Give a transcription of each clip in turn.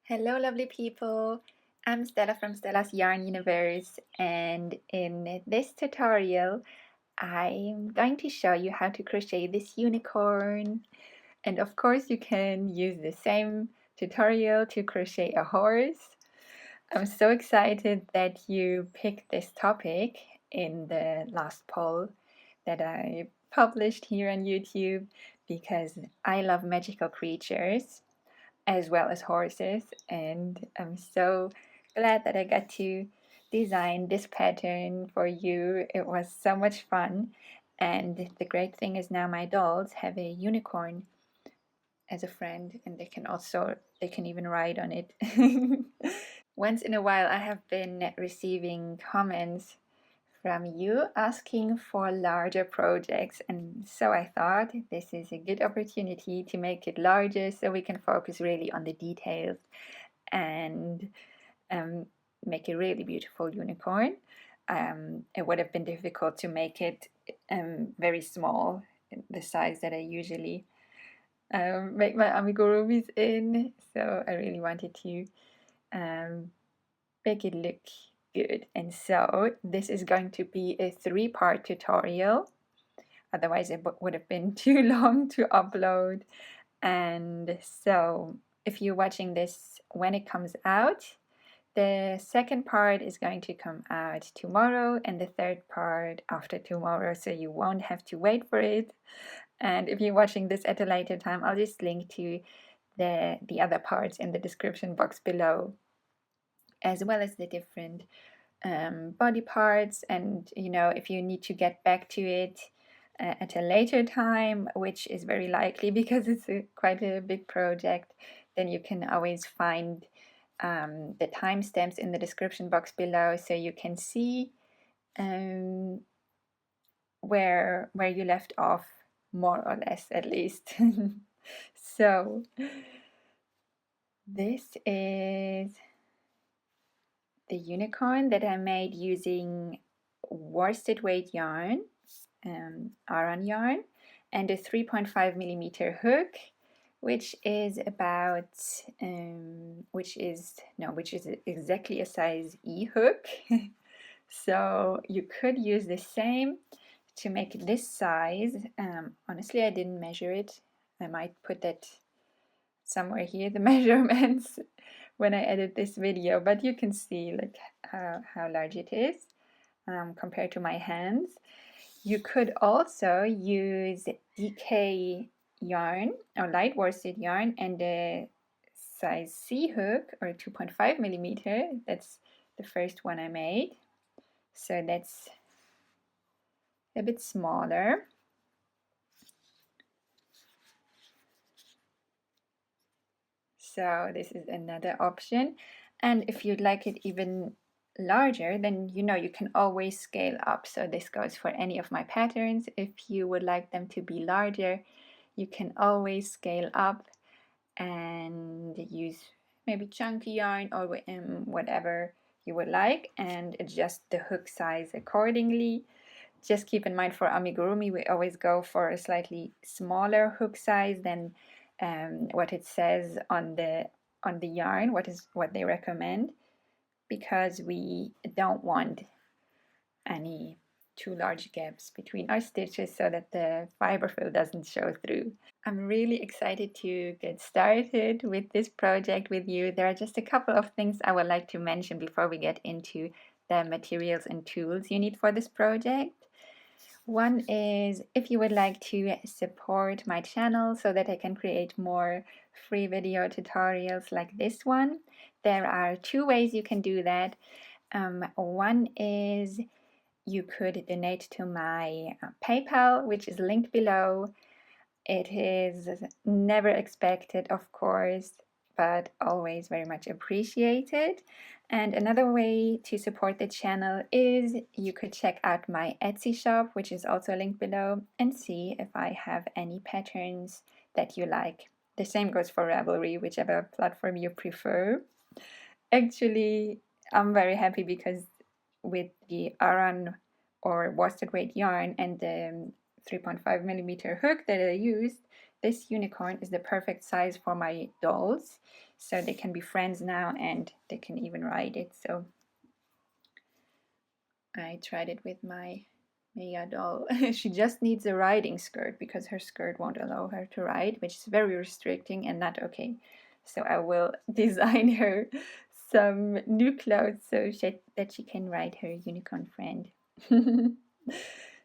Hello, lovely people. I'm Stella from Stella's Yarn Universe, and in this tutorial, I'm going to show you how to crochet this unicorn. And of course, you can use the same tutorial to crochet a horse. I'm so excited that you picked this topic in the last poll that I published here on YouTube because I love magical creatures as well as horses, and I'm so glad that I got to design this pattern for you. It was so much fun, and the great thing is now my dolls have a unicorn as a friend, and they can even ride on it. Once in a while I have been receiving comments from you asking for larger projects, and so I thought this is a good opportunity to make it larger so we can focus really on the details and make a really beautiful unicorn. It would have been difficult to make it very small, the size that I usually make my amigurumis in, so I really wanted to make it look good. And so this is going to be a 3-part tutorial, otherwise it would have been too long to upload. And so if you're watching this when it comes out, the second part is going to come out tomorrow and the third part after tomorrow, so you won't have to wait for it. And if you're watching this at a later time, I'll just link to the other parts in the description box below, as well as the different body parts. And if you need to get back to it at a later time, which is very likely because it's quite a big project, then you can always find the timestamps in the description box below, so you can see where you left off, more or less, at least. So this is the unicorn that I made using worsted weight yarn, Aran yarn, and a 3.5 millimeter hook, which is about which is exactly a size E hook. So you could use the same to make this size. Honestly, I didn't measure it. I might put that somewhere here, the measurements, when I edit this video, but you can see like how large it is compared to my hands. You could also use DK yarn or light worsted yarn and a size C hook or 2.5 millimeter. That's the first one I made, so that's a bit smaller. So this is another option, and if you'd like it even larger, then you can always scale up. So this goes for any of my patterns. If you would like them to be larger, you can always scale up and use maybe chunky yarn or whatever you would like, and adjust the hook size accordingly. Just keep in mind, for amigurumi we always go for a slightly smaller hook size than what it says on the yarn, what they recommend, because we don't want any too large gaps between our stitches so that the fiber fill doesn't show through. I'm really excited to get started with this project with you. There are just a couple of things I would like to mention before we get into the materials and tools you need for this project. One is, if you would like to support my channel so that I can create more free video tutorials like this one, there are 2 ways you can do that. One is you could donate to my PayPal, which is linked below. It is never expected, of course, but always very much appreciated. And another way to support the channel is you could check out my Etsy shop, which is also linked below, and see if I have any patterns that you like. The same goes for Ravelry, whichever platform you prefer. Actually, I'm very happy because with the Aran or worsted weight yarn and the 3.5 millimeter hook that I used, this unicorn is the perfect size for my dolls. so they can be friends now and they can even ride it. So I tried it with my Maya doll. She just needs a riding skirt because her skirt won't allow her to ride, which is very restricting and not okay. So I will design her some new clothes so that she can ride her unicorn friend.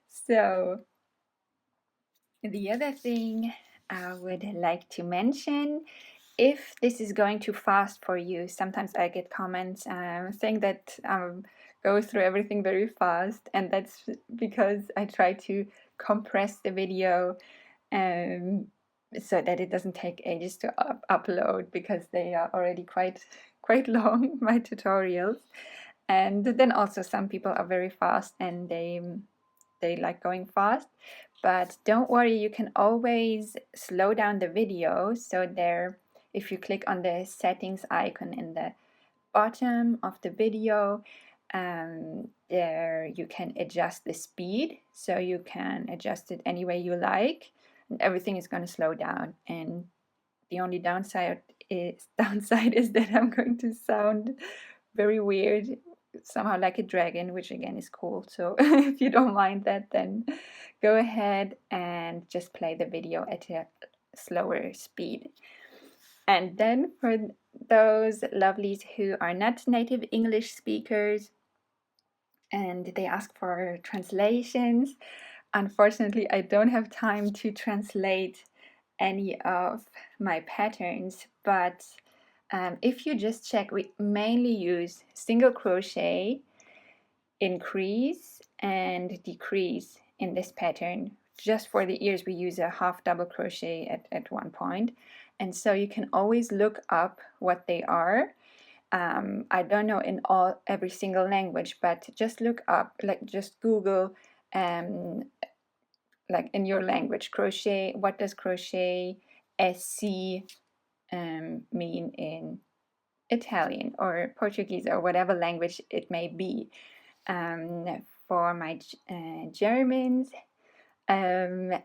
So the other thing I would like to mention, if this is going too fast for you, sometimes I get comments saying that go through everything very fast, and that's because I try to compress the video so that it doesn't take ages to upload, because they are already quite long, my tutorials. And then also some people are very fast and they like going fast. But don't worry, you can always slow down the video. So there, if you click on the settings icon in the bottom of the video, there you can adjust the speed. So you can adjust it any way you like, and everything is going to slow down. And the only downside is that I'm going to sound very weird, somehow like a dragon, which again is cool. So if you don't mind that, then go ahead and just play the video at a slower speed. And then for those lovelies who are not native English speakers and they ask for translations, unfortunately I don't have time to translate any of my patterns, but if you just check, we mainly use single crochet, increase and decrease in this pattern. Just for the ears we use a half double crochet at one point, and so you can always look up what they are. I don't know in every single language, but just look up, like just Google like in your language, crochet, what does crochet SC mean in Italian or Portuguese or whatever language it may be. For my Germans,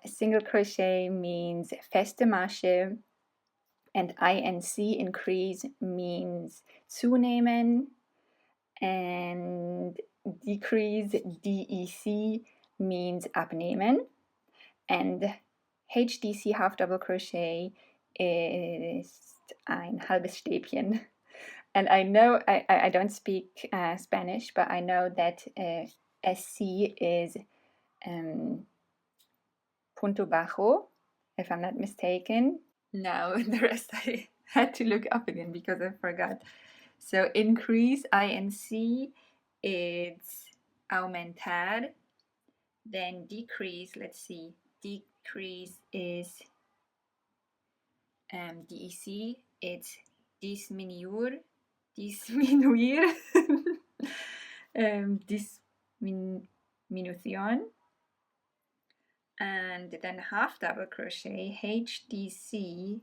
single crochet means feste Masche, and INC, increase, means zunehmen, and decrease, DEC, means abnehmen, and HDC, half double crochet, is ein halbes Stäbchen. And I know I don't speak Spanish, but I know that SC is punto bajo, if I'm not mistaken. Now the rest I had to look up again because I forgot. So increase, INC, it's aumentar. Then decrease, let's see, decrease is DEC, it's disminuir, disminución. And then half double crochet, HDC,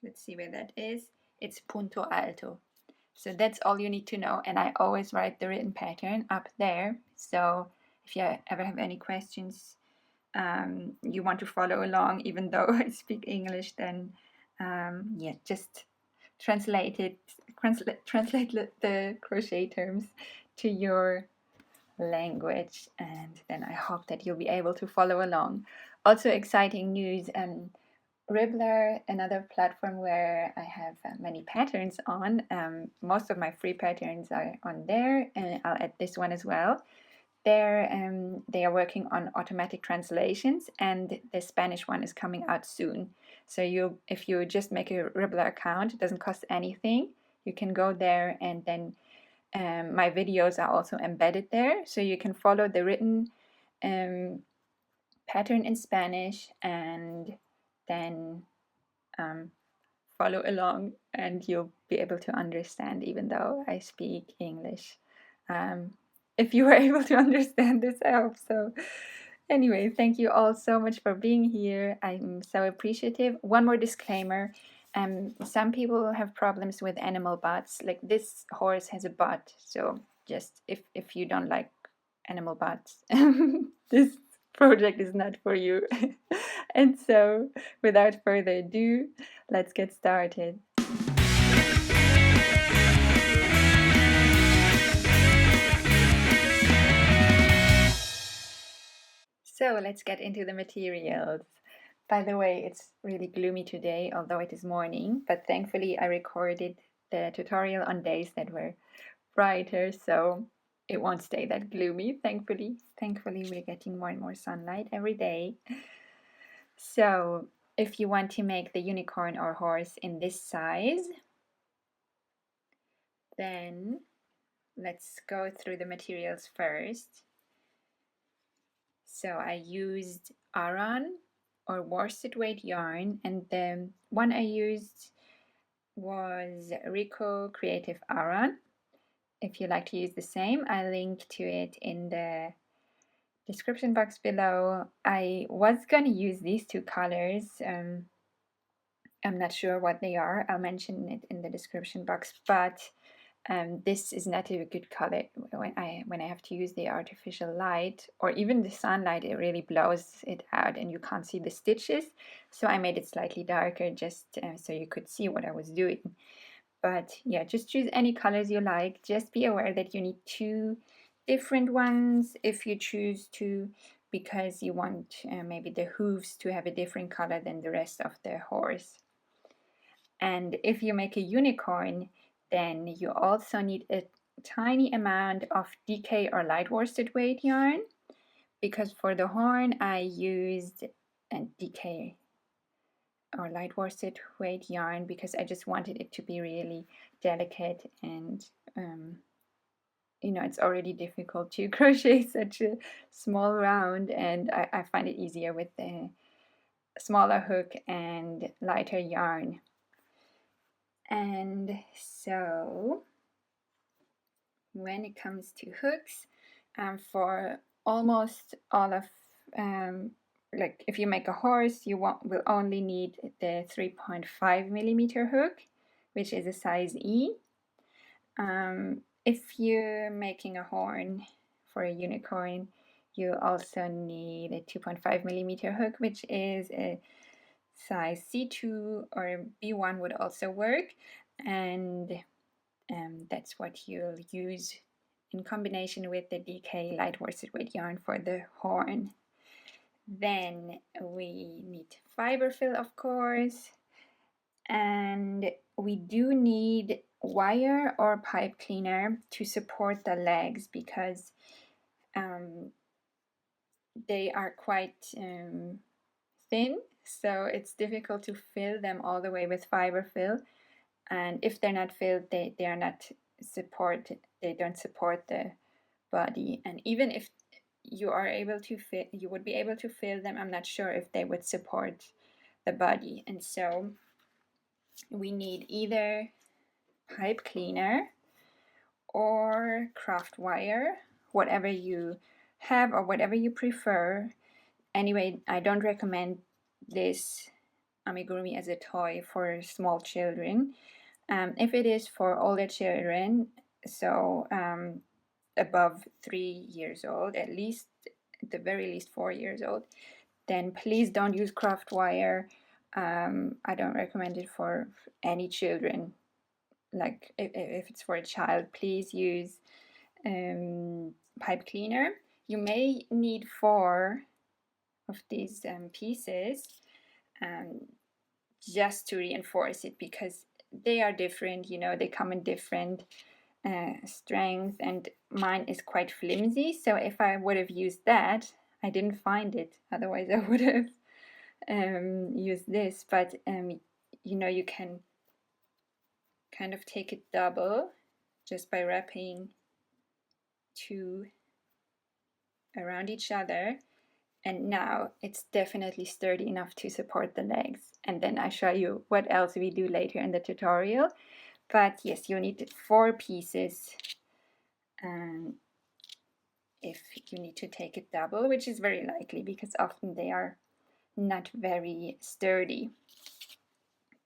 let's see where that is, it's punto alto. So that's all you need to know, and I always write the written pattern up there. So if you ever have any questions, you want to follow along, even though I speak English, then yeah, just translate the crochet terms to your language, and then I hope that you'll be able to follow along. Also exciting news, Ribbler, another platform where I have many patterns on, most of my free patterns are on there, and I'll add this one as well. There, they are working on automatic translations, and the Spanish one is coming out soon. So if you just make a Ribbler account, it doesn't cost anything. You can go there, and then my videos are also embedded there, so you can follow the written pattern in Spanish and then follow along, and you'll be able to understand, even though I speak English. If you were able to understand this, I hope so. Anyway, thank you all so much for being here. I'm so appreciative. One more disclaimer. Some people have problems with animal butts. Like this horse has a butt, so just if you don't like animal butts, this project is not for you. And so, without further ado, let's get started. So let's get into the materials. By the way, it's really gloomy today, although it is morning, but thankfully I recorded the tutorial on days that were brighter, so it won't stay that gloomy, thankfully. Thankfully, we're getting more and more sunlight every day. So if you want to make the unicorn or horse in this size, then let's go through the materials first. So I used Aran or worsted weight yarn, and the one I used was Rico Creative Aran. If you like to use the same, I'll link to it in the description box below. I was going to use these two colors. I'm not sure what they are. I'll mention it in the description box, but this is not a good color when I have to use the artificial light or even the sunlight. It really blows it out and you can't see the stitches, so I made it slightly darker just so you could see what I was doing. But yeah, just choose any colors you like. Just be aware that you need two different ones if you choose to, because you want maybe the hooves to have a different color than the rest of the horse. And if you make a unicorn, then you also need a tiny amount of DK or light worsted weight yarn, because for the horn I used a DK or light worsted weight yarn because I just wanted it to be really delicate, and you know, it's already difficult to crochet such a small round, and I find it easier with the smaller hook and lighter yarn. And so when it comes to hooks, for almost all of like if you make a horse, you will only need the 3.5 millimeter hook, which is a size E. If you're making a horn for a unicorn, you also need a 2.5 millimeter hook, which is a size C2 or B1 would also work, and that's what you'll use in combination with the DK light worsted weight yarn for the horn. Then we need fiber fill, of course, and we do need wire or pipe cleaner to support the legs because they are quite thin, so it's difficult to fill them all the way with fiber fill, and if they're not filled, they are not supported, they don't support the body. And even if you are able to fit, you would be able to fill them, I'm not sure if they would support the body. And so we need either pipe cleaner or craft wire, whatever you have or whatever you prefer. Anyway, I don't recommend this amigurumi as a toy for small children. If it is for older children, so above 3 years old, at the very least 4 years old, then please don't use craft wire. I don't recommend it for any children. Like if it's for a child, please use pipe cleaner. You may need 4 of these pieces just to reinforce it, because they are different, you know, they come in different strength, and mine is quite flimsy, so if I would have used that, I didn't find it, otherwise I would have used this, but you know, you can kind of take it double just by wrapping 2 around each other, and now it's definitely sturdy enough to support the legs. And then I show you what else we do later in the tutorial. But yes, you need 4 pieces if you need to take it double, which is very likely because often they are not very sturdy.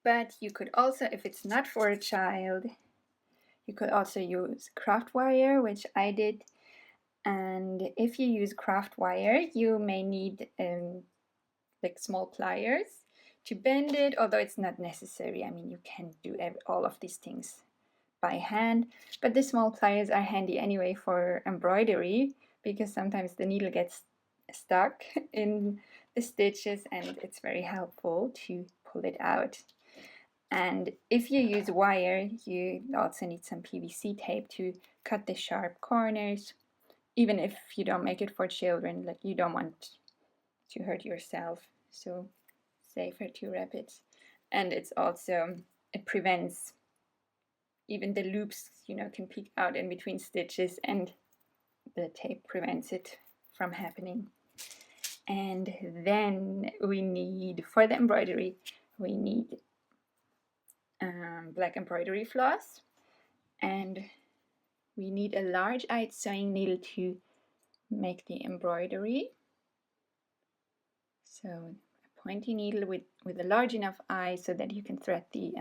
But you could also, if it's not for a child, you could also use craft wire, which I did. And if you use craft wire, you may need like small pliers to bend it, although it's not necessary. I mean, you can do all of these things by hand, but the small pliers are handy anyway for embroidery, because sometimes the needle gets stuck in the stitches, and it's very helpful to pull it out. And if you use wire, you also need some PVC tape to cut the sharp corners, even if you don't make it for children, like you don't want to hurt yourself, so safer to wrap it. And it's also, it prevents even the loops, can peek out in between stitches, and the tape prevents it from happening. And then we need, for the embroidery, we need black embroidery floss, and we need a large-eyed sewing needle to make the embroidery. So a pointy needle with a large enough eye so that you can thread the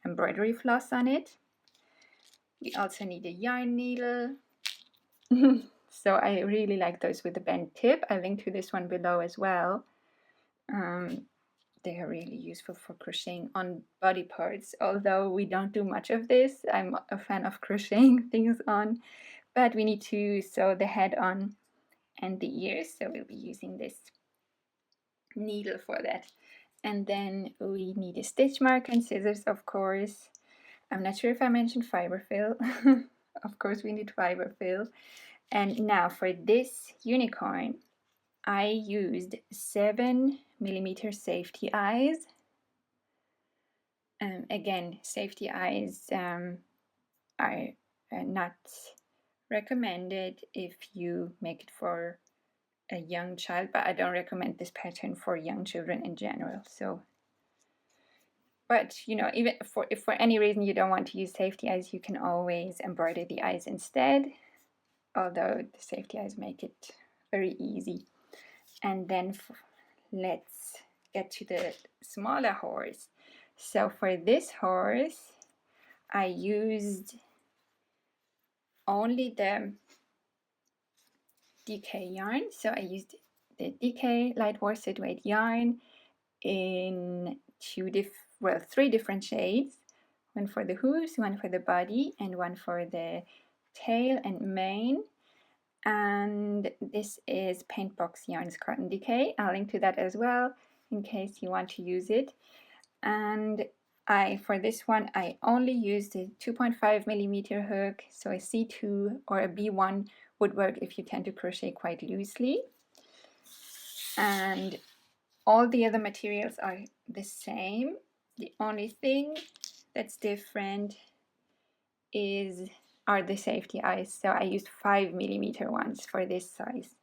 embroidery floss on it. We also need a yarn needle. So I really like those with the bent tip. I'll link to this one below as well. They are really useful for crocheting on body parts, although we don't do much of this. I'm a fan of crocheting things on, but we need to sew the head on and the ears, so we'll be using this needle for that. And then we need a stitch marker and scissors, of course. I'm not sure if I mentioned fiber fill. Of course we need fiber fill. And now for this unicorn, I used 7mm safety eyes. Again, safety eyes are not recommended if you make it for a young child, but I don't recommend this pattern for young children in general. So, but even if for any reason you don't want to use safety eyes, you can always embroider the eyes instead, although the safety eyes make it very easy. And then let's get to the smaller horse. So for this horse, I used only the DK yarn. So I used the DK light worsted weight yarn in three different shades. One for the hooves, one for the body, and one for the tail and mane. And this is Paintbox Yarns Cotton DK. I'll link to that as well in case you want to use it. And for this one, I only used a 2.5mm hook, so a C2 or a B1 would work if you tend to crochet quite loosely. And all the other materials are the same. The only thing that's different are the safety eyes. So I used 5mm ones for this size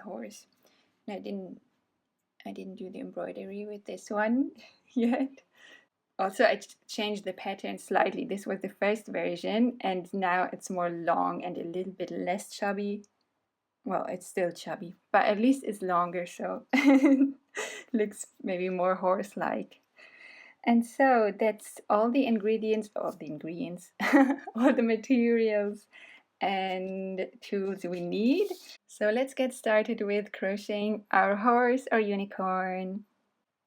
horse. And I didn't do the embroidery with this one yet. Also, I changed the pattern slightly. This was the first version, and now it's more long and a little bit less chubby. Well, it's still chubby, but at least it's longer, so looks maybe more horse-like. And so that's all the ingredients, all the materials and tools we need. So let's get started with crocheting our horse or unicorn.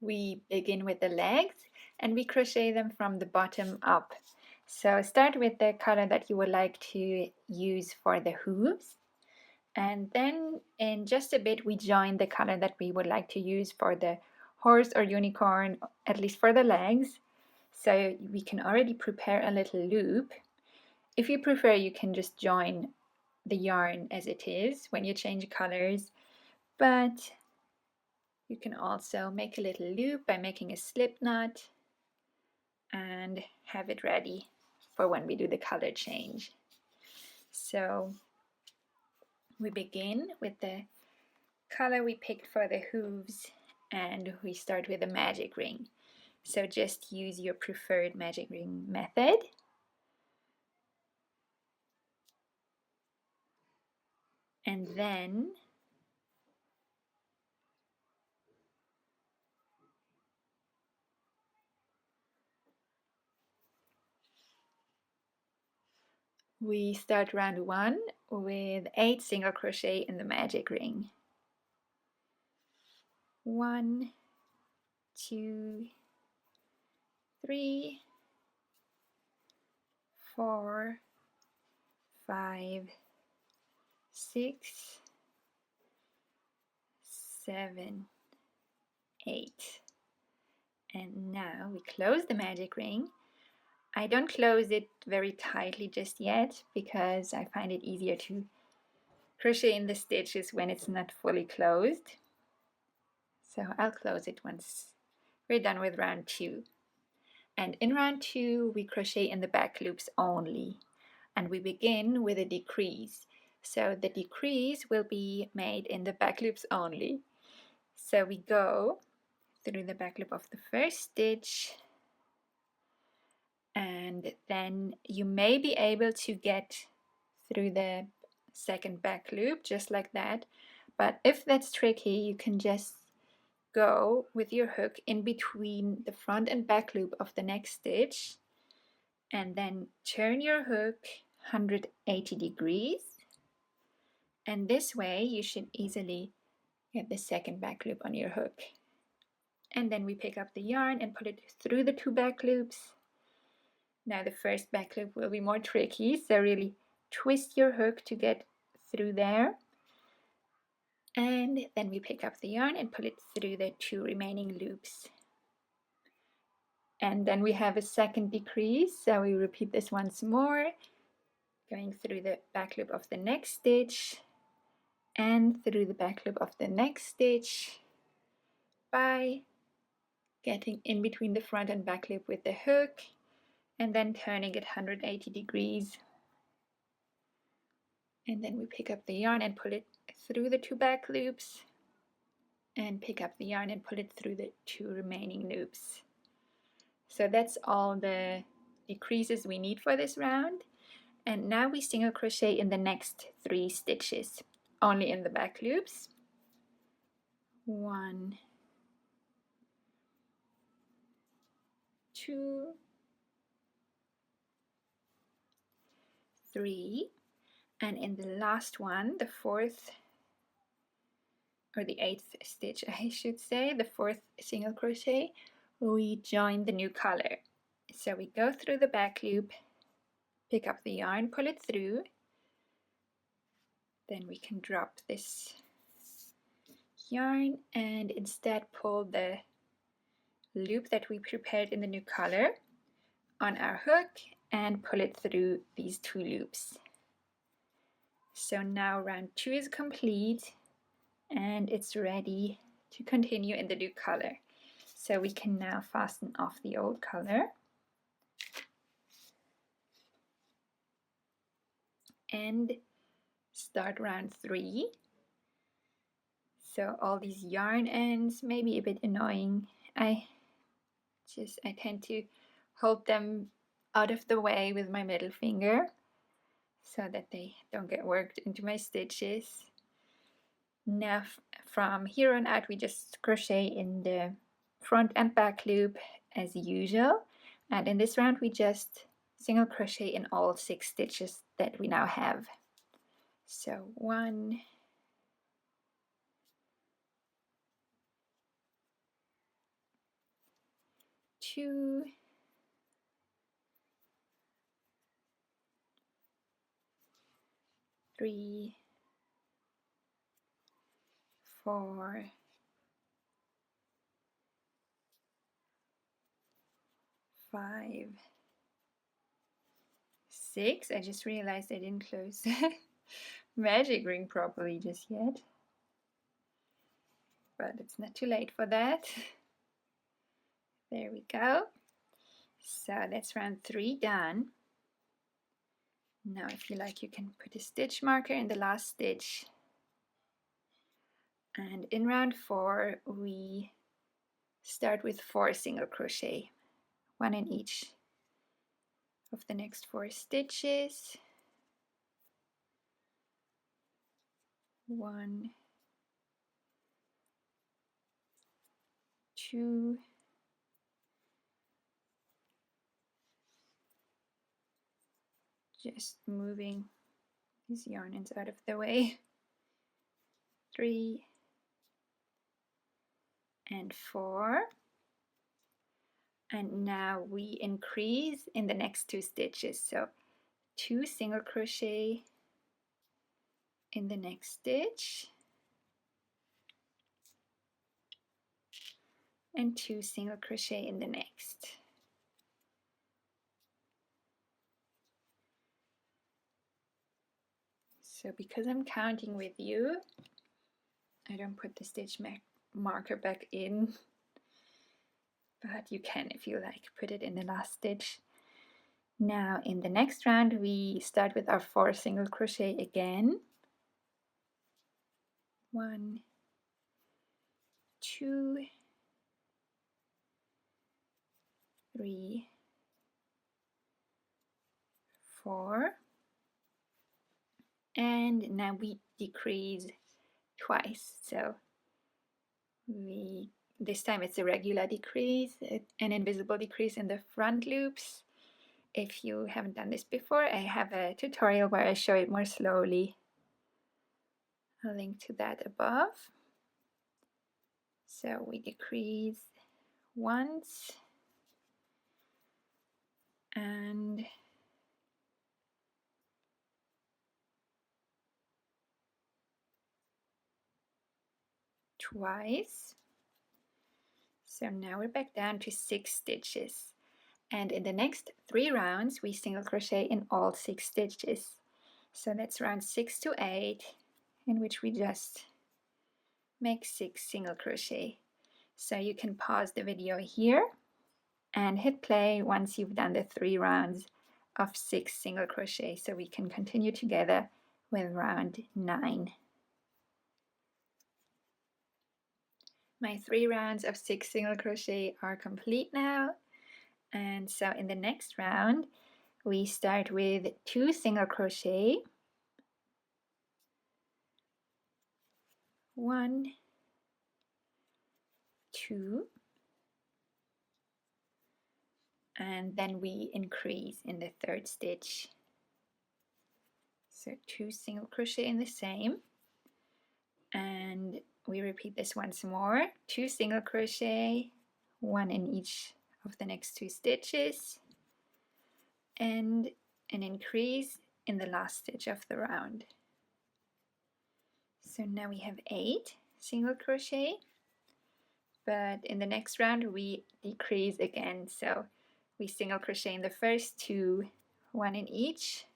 We begin with the legs and we crochet them from the bottom up. So start with the color that you would like to use for the hooves. And then in just a bit we join the color that we would like to use for the horse or unicorn, at least for the legs. So we can already prepare a little loop. If you prefer, you can just join the yarn as it is when you change colors, but you can also make a little loop by making a slip knot and have it ready for when we do the color change. So we begin with the color we picked for the hooves, and we start with a magic ring. So just use your preferred magic ring method. And then we start round 1 with 8 single crochet in the magic ring. 1, 2, 3, 4, 5, 6, 7, 8. And now we close the magic ring. I don't close it very tightly just yet because I find it easier to crochet in the stitches when it's not fully closed. So I'll close it once we're done with round 2. And in round 2 we crochet in the back loops only, and we begin with a decrease. So the decrease will be made in the back loops only. So we go through the back loop of the first stitch, and then you may be able to get through the second back loop just like that, but if that's tricky, you can just go with your hook in between the front and back loop of the next stitch, and then turn your hook 180 degrees, and this way you should easily get the second back loop on your hook. And then we pick up the yarn and pull it through the 2 back loops. Now the first back loop will be more tricky, so really twist your hook to get through there. And then we pick up the yarn and pull it through the 2 remaining loops. And then we have a second decrease, so we repeat this once more, going through the back loop of the next stitch and through the back loop of the next stitch by getting in between the front and back loop with the hook, and then turning it 180 degrees. And then we pick up the yarn and pull it through the 2 back loops, and pick up the yarn and pull it through the 2 remaining loops. So that's all the decreases we need for this round. And now we single crochet in the next 3 stitches, only in the back loops. 1, 2, 3, and in the last one, the 4th or the 8th stitch, I should say, the 4th single crochet, we join the new color. So we go through the back loop, pick up the yarn, pull it through, then we can drop this yarn and instead pull the loop that we prepared in the new color on our hook and pull it through these 2 loops. So now round 2 is complete and it's ready to continue in the new color. So we can now fasten off the old color and start round 3. So all these yarn ends may be a bit annoying. I tend to hold them out of the way with my middle finger so that they don't get worked into my stitches. Now from here on out we just crochet in the front and back loop as usual, and in this round we just single crochet in all 6 stitches that we now have. So 1, 2, 3, 4, 5, 6. I just realized I didn't close the magic ring properly just yet, but it's not too late for that. There we go. So that's round 3 done. Now if you like, you can put a stitch marker in the last stitch, and in round 4 we start with 4 single crochet, 1 in each of the next 4 stitches. 1, 2, 'Just moving these yarn ends out of the way. 3 and 4. And now we increase in the next 2 stitches. So 2 single crochet in the next stitch. and 2 single crochet in the next. So because I'm counting with you, I don't put the stitch marker back in, but you can, if you like, put it in the last stitch. Now in the next round we start with our 4 single crochet again. 1, 2, 3, 4, and now we decrease twice. So this time it's a regular decrease, an invisible decrease in the front loops. If you haven't done this before, I have a tutorial where I show it more slowly. I'll link to that above. So we decrease once and twice. So now we're back down to 6 stitches. And in the next 3 rounds, we single crochet in all 6 stitches. So that's round 6 to 8, in which we just make 6 single crochet. So you can pause the video here and hit play once you've done the 3 rounds of 6 single crochet, so we can continue together with round 9. My 3 rounds of 6 single crochet are complete now. And so in the next round, we start with 2 single crochet, 1, 2, and then we increase in the 3rd stitch. So 2 single crochet in the same, and we repeat this once more, 2 single crochet, 1 in each of the next 2 stitches, and an increase in the last stitch of the round. So now we have 8 single crochet, but in the next round we decrease again. So we single crochet in the first 2, 1 in each,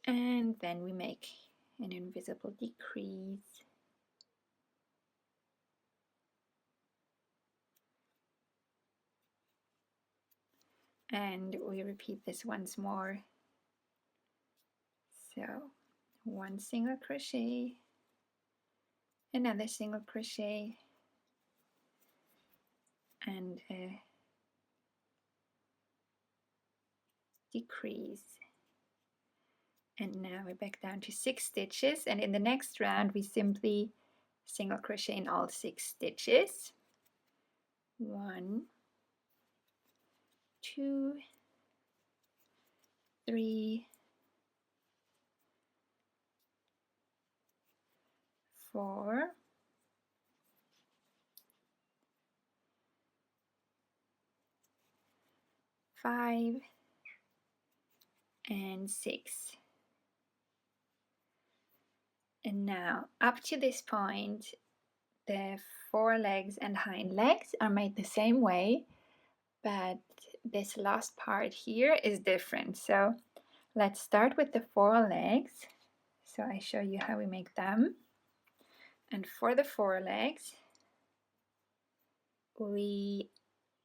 and then we make an invisible decrease. And we repeat this once more. So 1 single crochet, another single crochet, and a decrease. And now we're back down to 6 stitches, and in the next round we simply single crochet in all 6 stitches. 1, 2, 3, 4, 5, and 6. And now up to this point the forelegs and hind legs are made the same way, but this last part here is different. So let's start with the forelegs. So I show you how we make them. And for the forelegs, we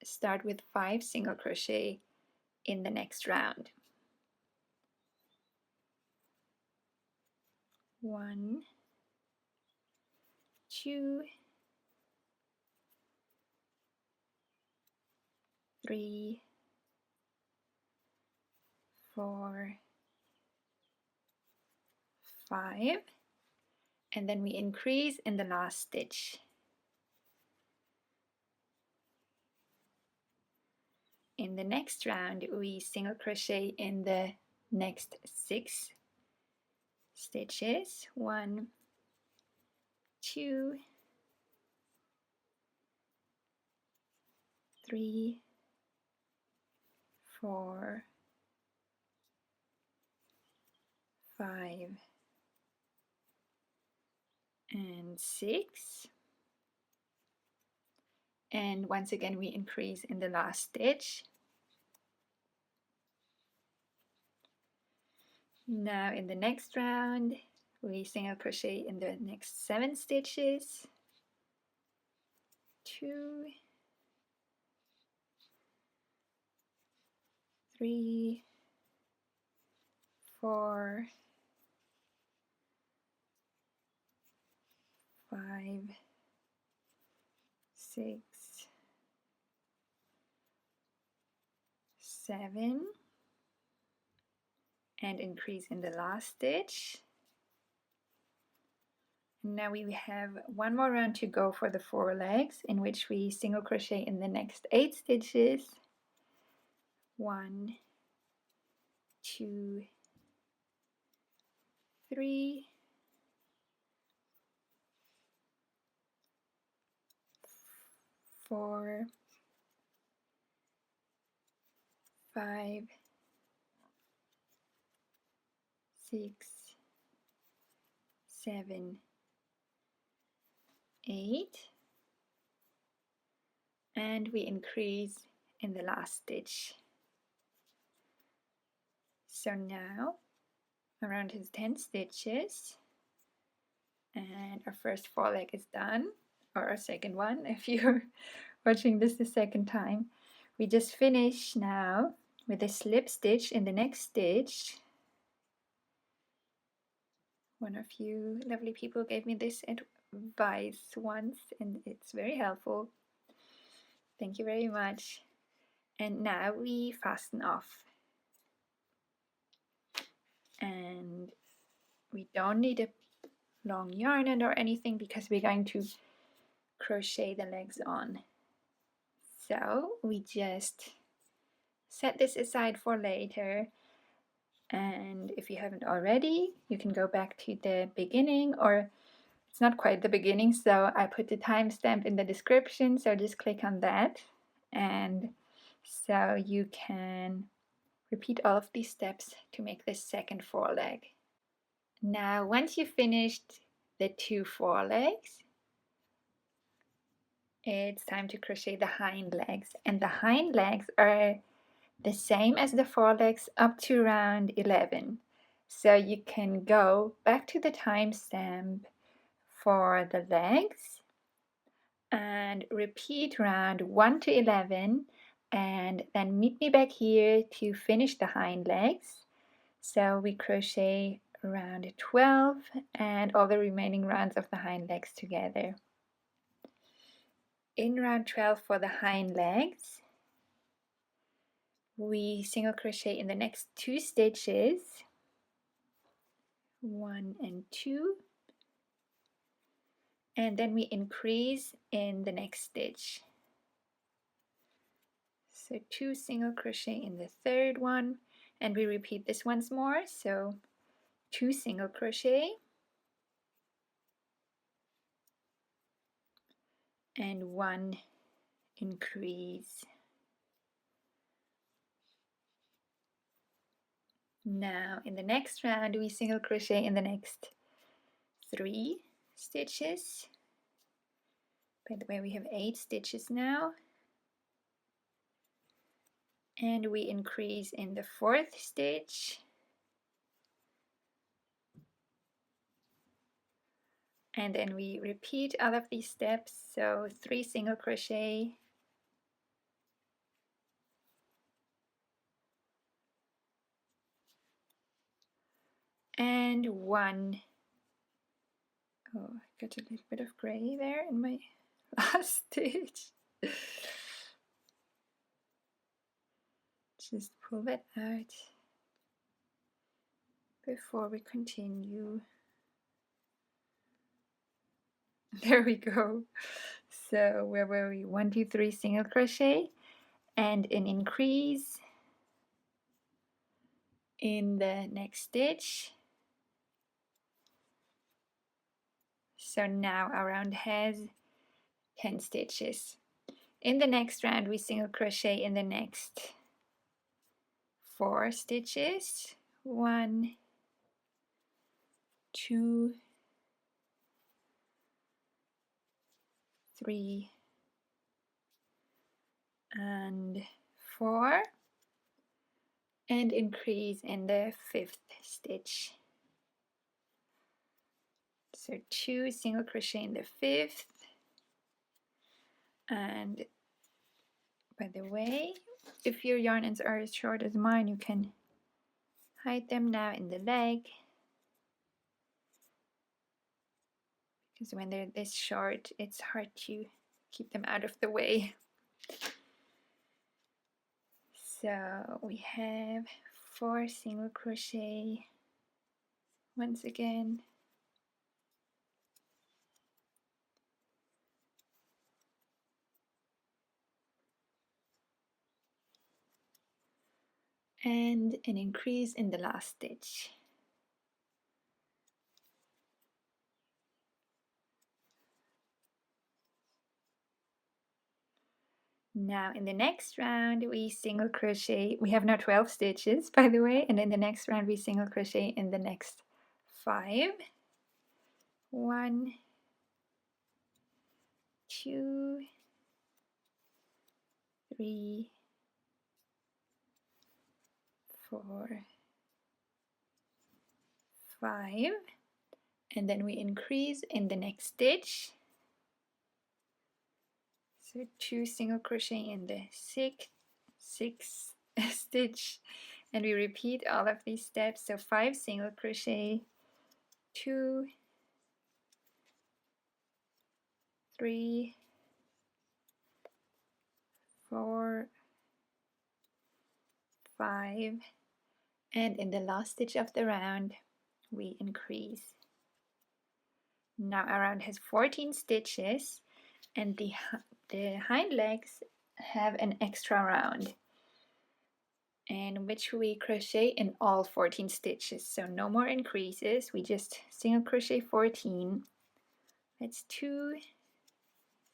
start with 5 single crochet in the next round. 1, 2, 3, 4, 5, and then we increase in the last stitch. In the next round we single crochet in the next 6 stitches. 1, 2, 3, 4, 5, and 6. and once again we increase in the last stitch. Now in the next round we single crochet in the next 7 stitches. 2, 3, 4, 5, 6, 7, and increase in the last stitch. Now we have one more round to go for the forelegs, in which we single crochet in the next 8 stitches. 1, 2, 3, 4, 5, 6, 7, 8, and we increase in the last stitch. So now around his 10 stitches, and our first foreleg is done, or our second one if you're watching this the second time. We just finish now with a slip stitch in the next stitch. One of you lovely people gave me this advice once, and it's very helpful. Thank you very much. And now we fasten off. And we don't need a long yarn end or anything because we're going to crochet the legs on. So we just set this aside for later. And if you haven't already, you can go back to the beginning, or it's not quite the beginning, so I put the timestamp in the description, so just click on that. And so you can repeat all of these steps to make this second foreleg. Now, once you've finished the 2 forelegs, it's time to crochet the hind legs. And the hind legs are the same as the forelegs up to round 11. So you can go back to the timestamp for the legs and repeat round 1 to 11, and then meet me back here to finish the hind legs. So we crochet round 12 and all the remaining rounds of the hind legs together. In round 12 for the hind legs, we single crochet in the next 2 stitches, 1 and 2, and then we increase in the next stitch. So 2 single crochet in the third one, and we repeat this once more. So 2 single crochet and 1 increase. Now in the next round we single crochet in the next 3 stitches. By the way, we have 8 stitches now. And we increase in the 4th stitch. And then we repeat all of these steps. So 3 single crochet. And 1. Oh, I got a little bit of gray there in my last stitch. Just pull that out before we continue. There we go. So where were we? 1, 2, 3 single crochet and an increase in the next stitch. So now our round has 10 stitches. In the next round we single crochet in the next 4 stitches. 1, 2, 3, and 4, and increase in the 5th stitch. So 2 single crochet in the 5th, and by the way, if your yarn ends are as short as mine, you can hide them now in the leg, because when they're this short it's hard to keep them out of the way. So we have 4 single crochet once again, and an increase in the last stitch. Now in the next round we single crochet, we have now 12 stitches by the way, and in the next round we single crochet in the next 5. 1, 2, 3, 4, 5, and then we increase in the next stitch. So 2 single crochet in the 6th stitch, and we repeat all of these steps. So 5 single crochet, 2, 3, 4, 5, and in the last stitch of the round we increase. Now our round has 14 stitches, and the hind legs have an extra round, in which we crochet in all 14 stitches. So no more increases, we just single crochet 14. That's 2,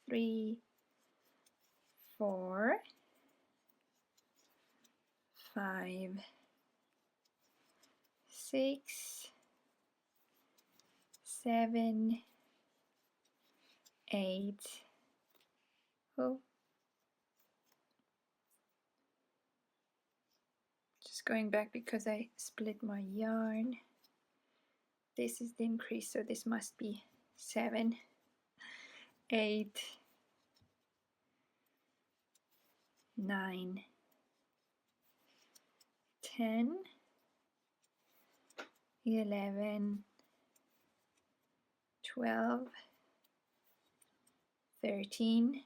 3, 4, 5, 6, 7, 8. Oh, just going back because I split my yarn. This is the increase, so this must be 7, 8, 9, 10, 11, 12, 13,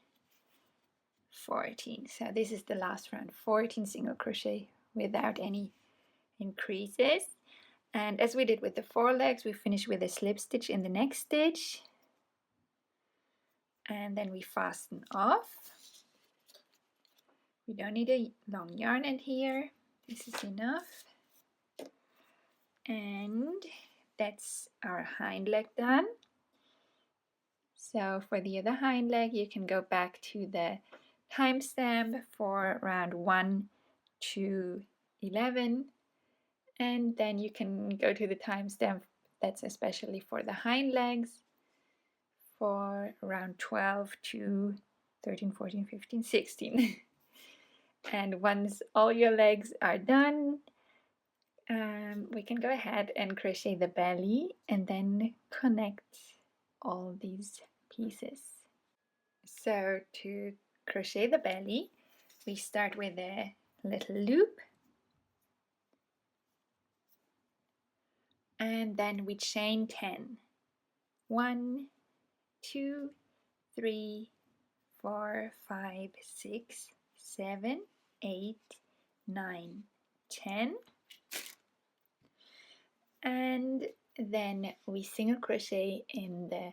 14. So this is the last round, 14 single crochet without any increases. And as we did with the forelegs, we finish with a slip stitch in the next stitch, and then we fasten off. We don't need a long yarn end here, this is enough. And that's our hind leg done. So for the other hind leg, you can go back to the timestamp for round 1 to 11, and then you can go to the timestamp that's especially for the hind legs for around 12 to 13, 14, 15, 16. And once all your legs are done, we can go ahead and crochet the belly and then connect all these pieces. So to crochet the belly, we start with a little loop, and then we chain 10. 1, 2, 3, 4, 5, 6, 7, 8, 9, 10. And then we single crochet in the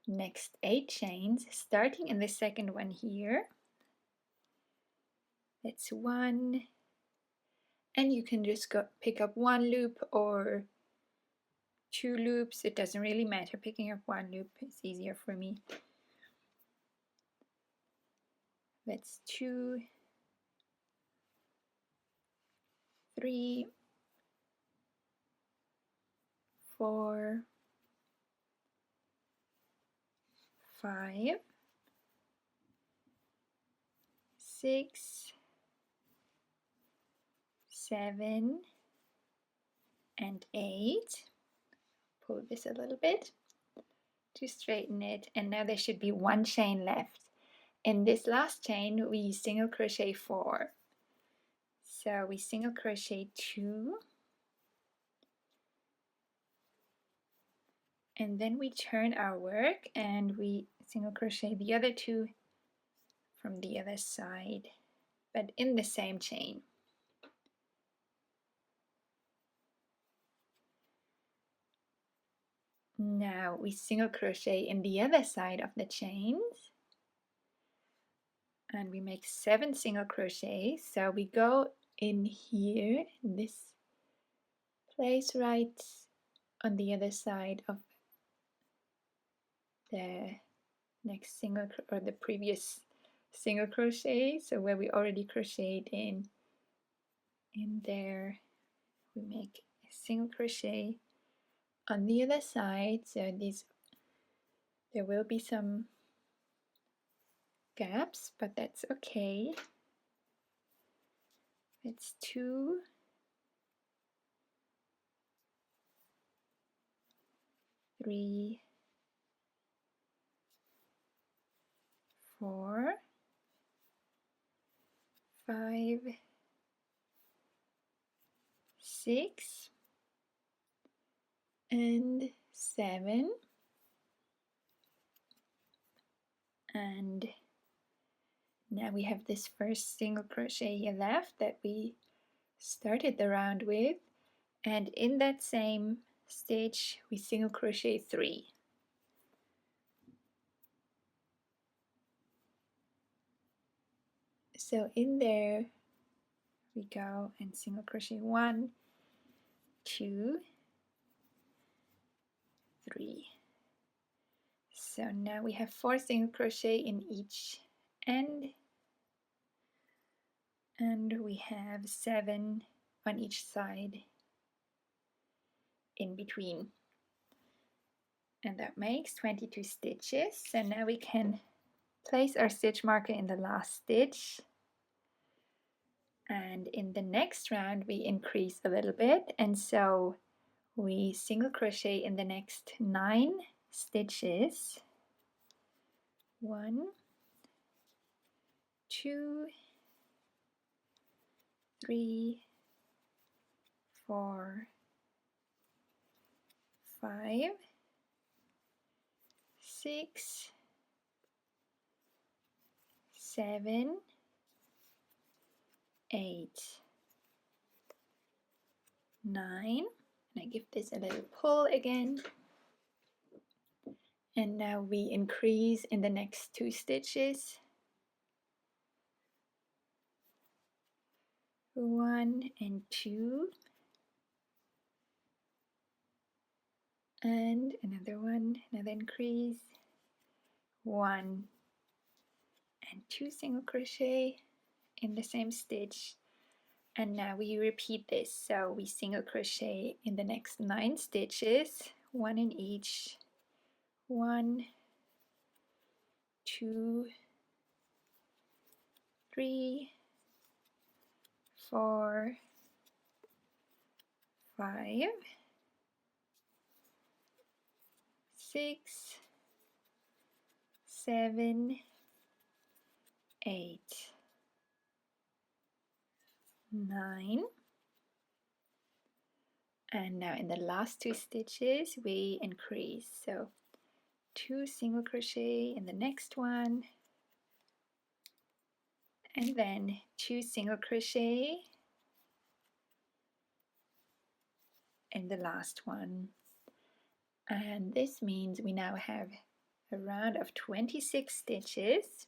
next 8 chains, starting in the second one here. That's 1, and you can just go pick up 1 loop or 2 loops, it doesn't really matter. Picking up 1 loop is easier for me. That's 2, 3, 4, 5, 6, 7, and 8. Pull this a little bit to straighten it, and now there should be one chain left. In this last chain we single crochet 4. So we single crochet 2, and then we turn our work and we single crochet the other 2 from the other side, but in the same chain. Now we single crochet in the other side of the chains, and we make 7 single crochets. So we go in here, in this place right on the other side of the next single or the previous single crochet, so where we already crocheted in there, we make a single crochet on the other side. So there will be some gaps, but that's okay. It's 2, 3, 4, 5, 6, and 7, and now we have this first single crochet here left that we started the round with, and in that same stitch we single crochet 3. So in there we go and single crochet 1, 2, 3. So now we have 4 single crochet in each end, and we have 7 on each side in between, and that makes 22 stitches. So now we can place our stitch marker in the last stitch, and in the next round we increase a little bit, and so we single crochet in the next 9 stitches. 1, 2, 3, 4, 5, 6, 7, 8, 9, and I give this a little pull again, and now we increase in the next 2 stitches. 1 and 2, and another one, another increase, 1 and 2 single crochet in the same stitch, and now we repeat this. So we single crochet in the next 9 stitches, 1 in each. 1, 2, 3, 4, 5, 6, 7, 8, 9, and now in the last 2 stitches we increase. So 2 single crochet in the next one, and then 2 single crochet in the last one, and this means we now have a round of 26 stitches.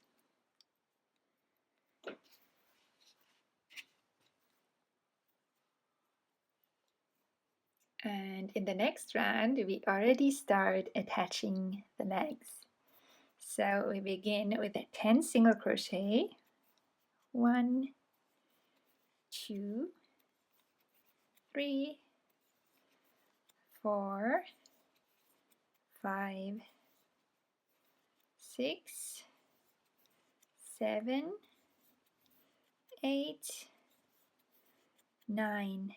And in the next round we already start attaching the legs. So we begin with a 10 single crochet. 1, 2, 3, 4, 5, 6, 7, 8, 9,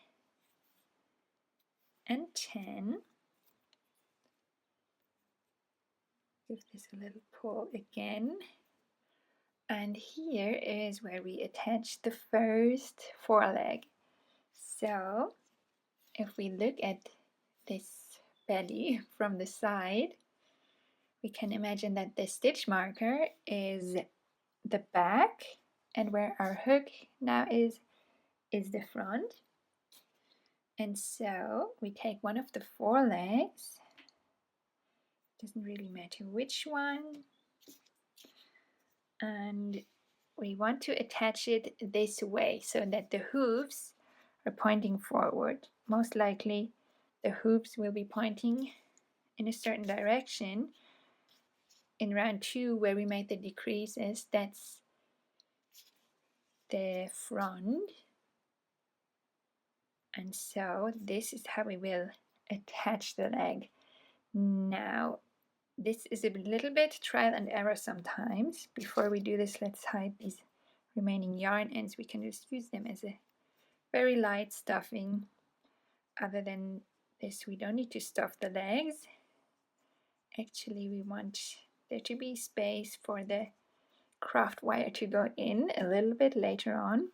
and 10. Give this a little pull again. And here is where we attach the first foreleg. So if we look at this belly from the side, we can imagine that the stitch marker is the back, and where our hook now is the front. And so we take one of the forelegs, doesn't really matter which one, and we want to attach it this way so that the hooves are pointing forward. Most likely the hooves will be pointing in a certain direction. In round 2, where we made the decreases, that's the front. And so this is how we will attach the leg. Now, this is a little bit trial and error sometimes. Before we do this, let's hide these remaining yarn ends. We can just use them as a very light stuffing. Other than this, we don't need to stuff the legs. Actually, we want there to be space for the craft wire to go in a little bit later on.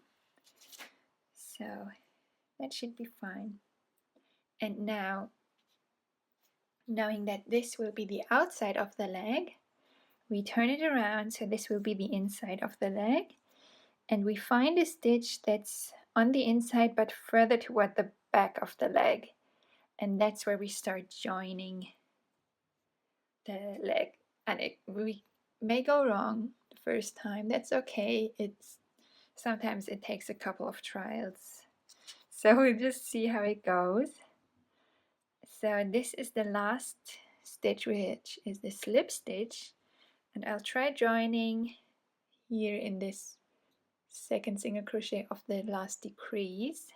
So that should be fine. And now, knowing that this will be the outside of the leg, we turn it around so this will be the inside of the leg, and we find a stitch that's on the inside but further toward the back of the leg, and that's where we start joining the leg. And we may go wrong the first time, that's okay. Sometimes it takes a couple of trials, so we'll just see how it goes. So this is the last stitch, which is the slip stitch, and I'll try joining here in this second single crochet of the last decrease,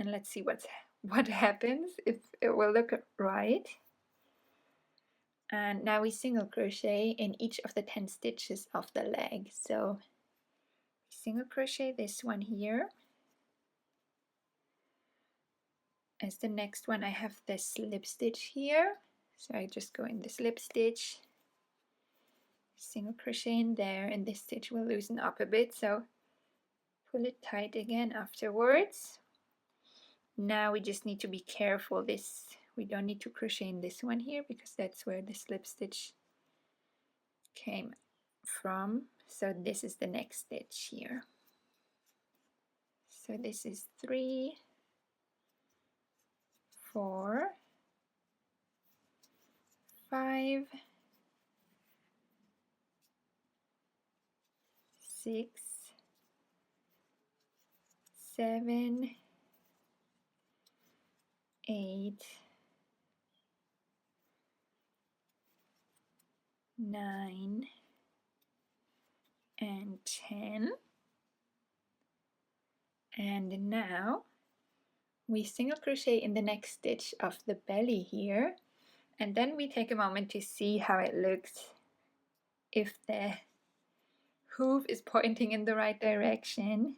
and let's see what happens, if it will look right. And now we single crochet in each of the 10 stitches of the leg. So single crochet this one here. As the next one, I have the slip stitch here, so I just go in the slip stitch, single crochet in there, and this stitch will loosen up a bit, so pull it tight again afterwards. Now we just need to be careful. We don't need to crochet in this one here because that's where the slip stitch came from. So this is the next stitch here. So this is 3, 4, 5, 6, 7, 8, 9, and 10. And now we single crochet in the next stitch of the belly here, and then we take a moment to see how it looks, if the hoof is pointing in the right direction.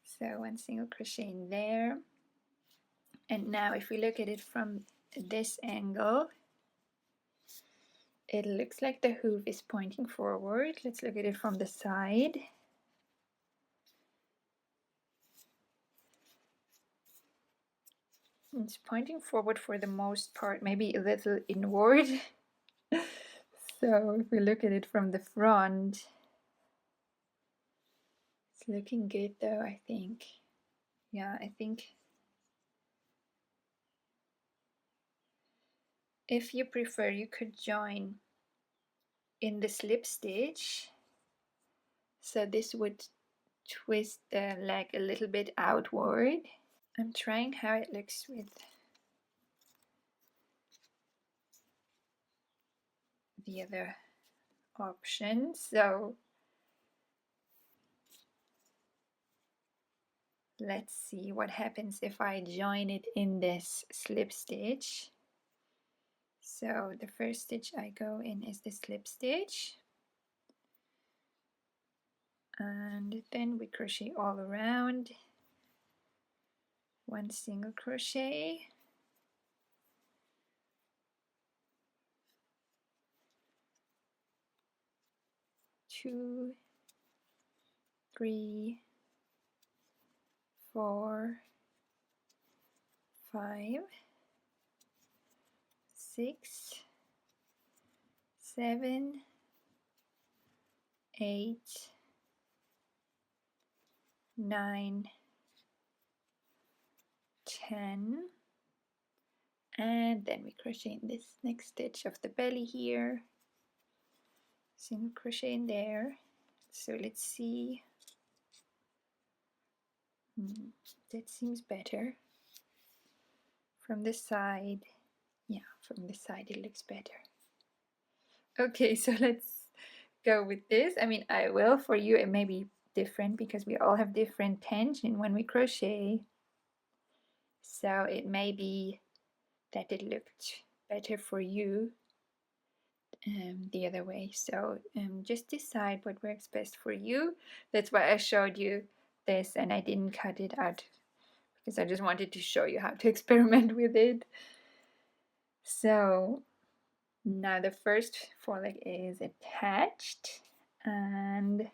So one single crochet in there, and now if we look at it from this angle, it looks like the hoof is pointing forward. Let's look at it from the side. It's pointing forward for the most part, maybe a little inward. So if we look at it from the front, it's looking good though, I think. Yeah, I think if you prefer, you could join in the slip stitch. So this would twist the leg a little bit outward. I'm trying how it looks with the other option. So let's see what happens if I join it in this slip stitch. So the first stitch I go in is the slip stitch, and then we crochet all around, 1 single crochet, 2, 3, 4, 5, 6, 7, 8, 9, 10, and then we crochet in this next stitch of the belly here, single crochet in there. So let's see, that seems better from the side. Yeah, from the side it looks better. Okay, so let's go with this. I mean, I will, for you it may be different because we all have different tension when we crochet, so it may be that it looked better for you the other way. So just decide what works best for you. That's why I showed you this and I didn't cut it out, because I just wanted to show you how to experiment with it. So now the first foreleg is attached, and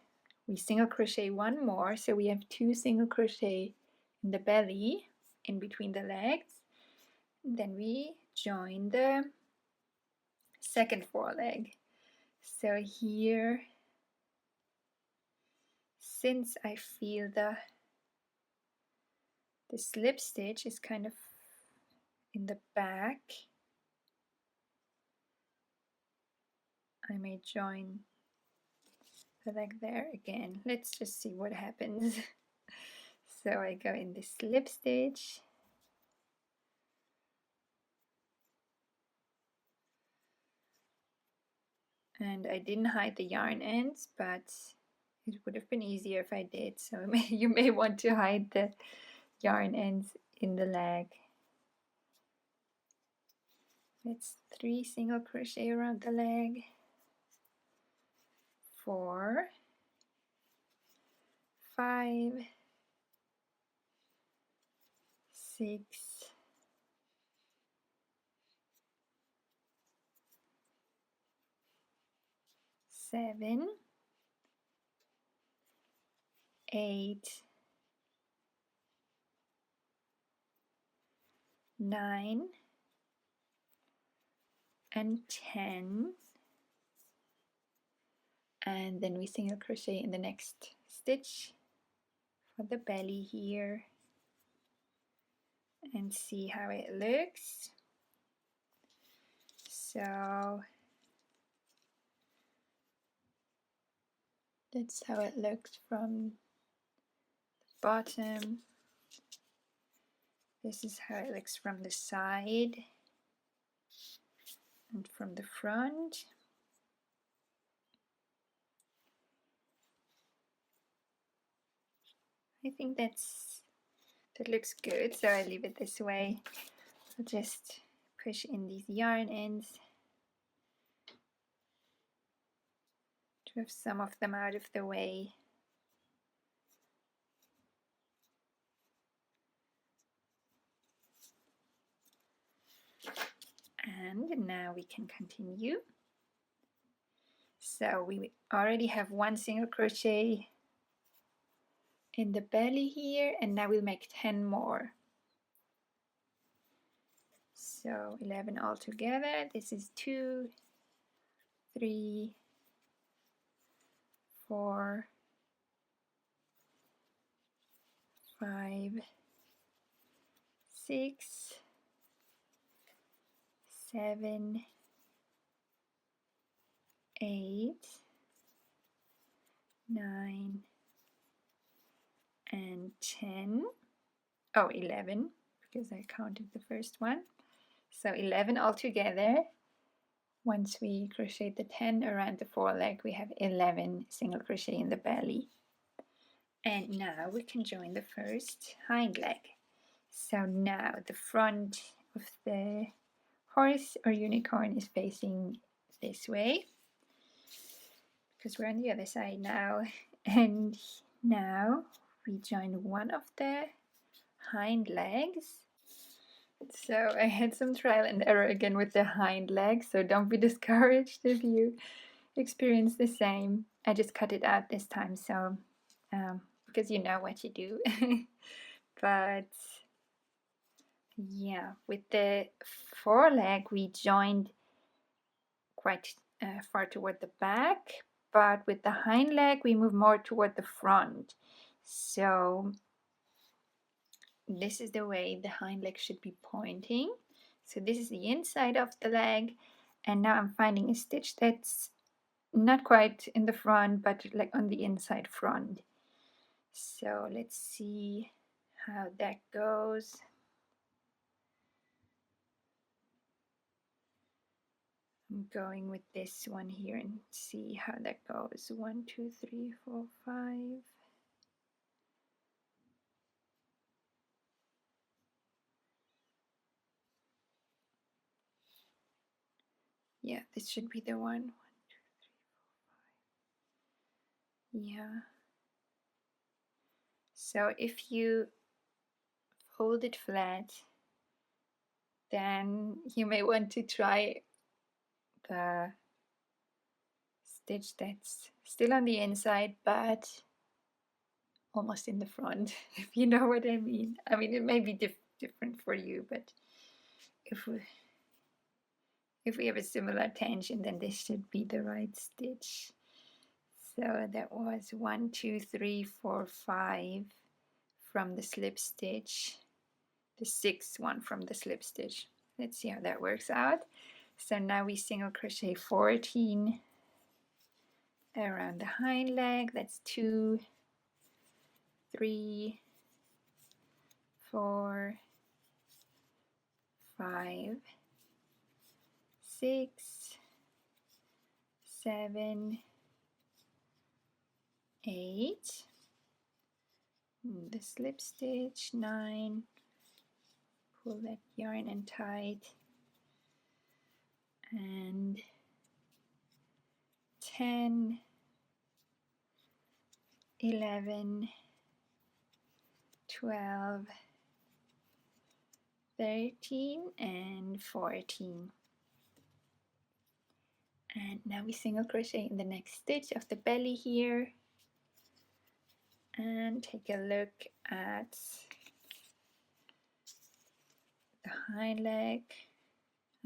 we single crochet 1 more, so we have 2 single crochet in the belly in between the legs. Then we join the second foreleg. So here, since I feel the slip stitch is kind of in the back, I may join the leg there again. Let's just see what happens. So I go in the slip stitch, and I didn't hide the yarn ends, but it would have been easier if I did, so you may want to hide the yarn ends in the leg. That's 3 single crochet around the leg, 4, 5, 6, 7, 8, 9, and 10, and then we single crochet in the next stitch for the belly here and see how it looks. So that's how it looks from the bottom. This is how it looks from the side and from the front. I think that looks good, so I leave it this way. I'll just push in these yarn ends to have some of them out of the way. And now we can continue. So we already have 1 single crochet in the belly here, and now we'll make 10 more. So 11 all together. This is 2, 3, 4, 5, 6, 7, 8, 9, and 10. Oh, 11, because I counted the first one. So 11 all together. Once we crochet the 10 around the foreleg, we have 11 single crochet in the belly. And now we can join the first hind leg. So now the front of the horse or unicorn is facing this way, because we're on the other side now. And now we join one of the hind legs. So I had some trial and error again with the hind legs, so don't be discouraged if you experience the same. I just cut it out this time, so because you know what you do. But yeah, with the foreleg we joined quite far toward the back, but with the hind leg we move more toward the front. So this is the way the hind leg should be pointing. So this is the inside of the leg, and now I'm finding a stitch that's not quite in the front, but like on the inside front. So let's see how that goes. I'm going with this one here and see how that goes. 1, 2, 3, 4, 5. Yeah, this should be the one. 1, 2, 3, 4, 5. Yeah. So if you fold it flat, then you may want to try the stitch that's still on the inside, but almost in the front, if you know what I mean. I mean, it may be different for you, but if we have a similar tension, then this should be the right stitch. So that was 1, 2, 3, 4, 5 from the slip stitch, the 6th one from the slip stitch. Let's see how that works out. So now we single crochet 14 around the hind leg. That's 2, 3, 4, 5, 6, 7, 8, the slip stitch, 9, pull that yarn in tight, and 10, 11, 12, 13, and 14. And now we single crochet in the next stitch of the belly here, and take a look at the hind leg.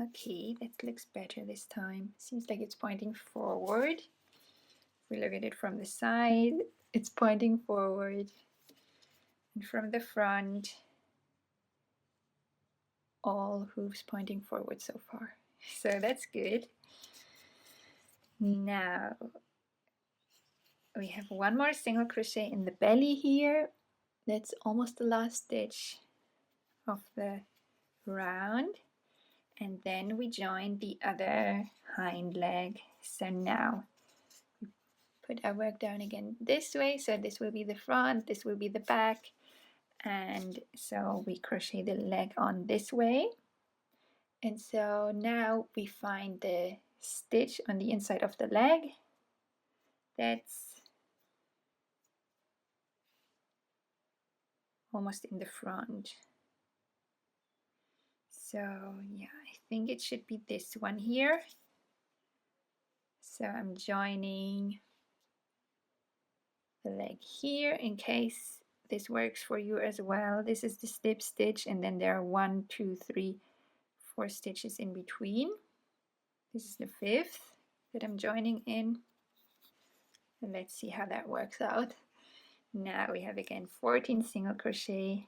Okay, that looks better this time. Seems like it's pointing forward. If we look at it from the side, it's pointing forward, and from the front, all hooves pointing forward so far. So that's good. Now we have one more single crochet in the belly here. That's almost the last stitch of the round, and then we join the other hind leg. So now we put our work down again this way, so this will be the front, this will be the back, and so we crochet the leg on this way. And so now we find the stitch on the inside of the leg that's almost in the front. So yeah, I think it should be this one here. So I'm joining the leg here in case this works for you as well. This is the slip stitch, and then there are 1, 2, 3, 4 stitches in between. This is the 5th that I'm joining in. And let's see how that works out. Now we have again 14 single crochet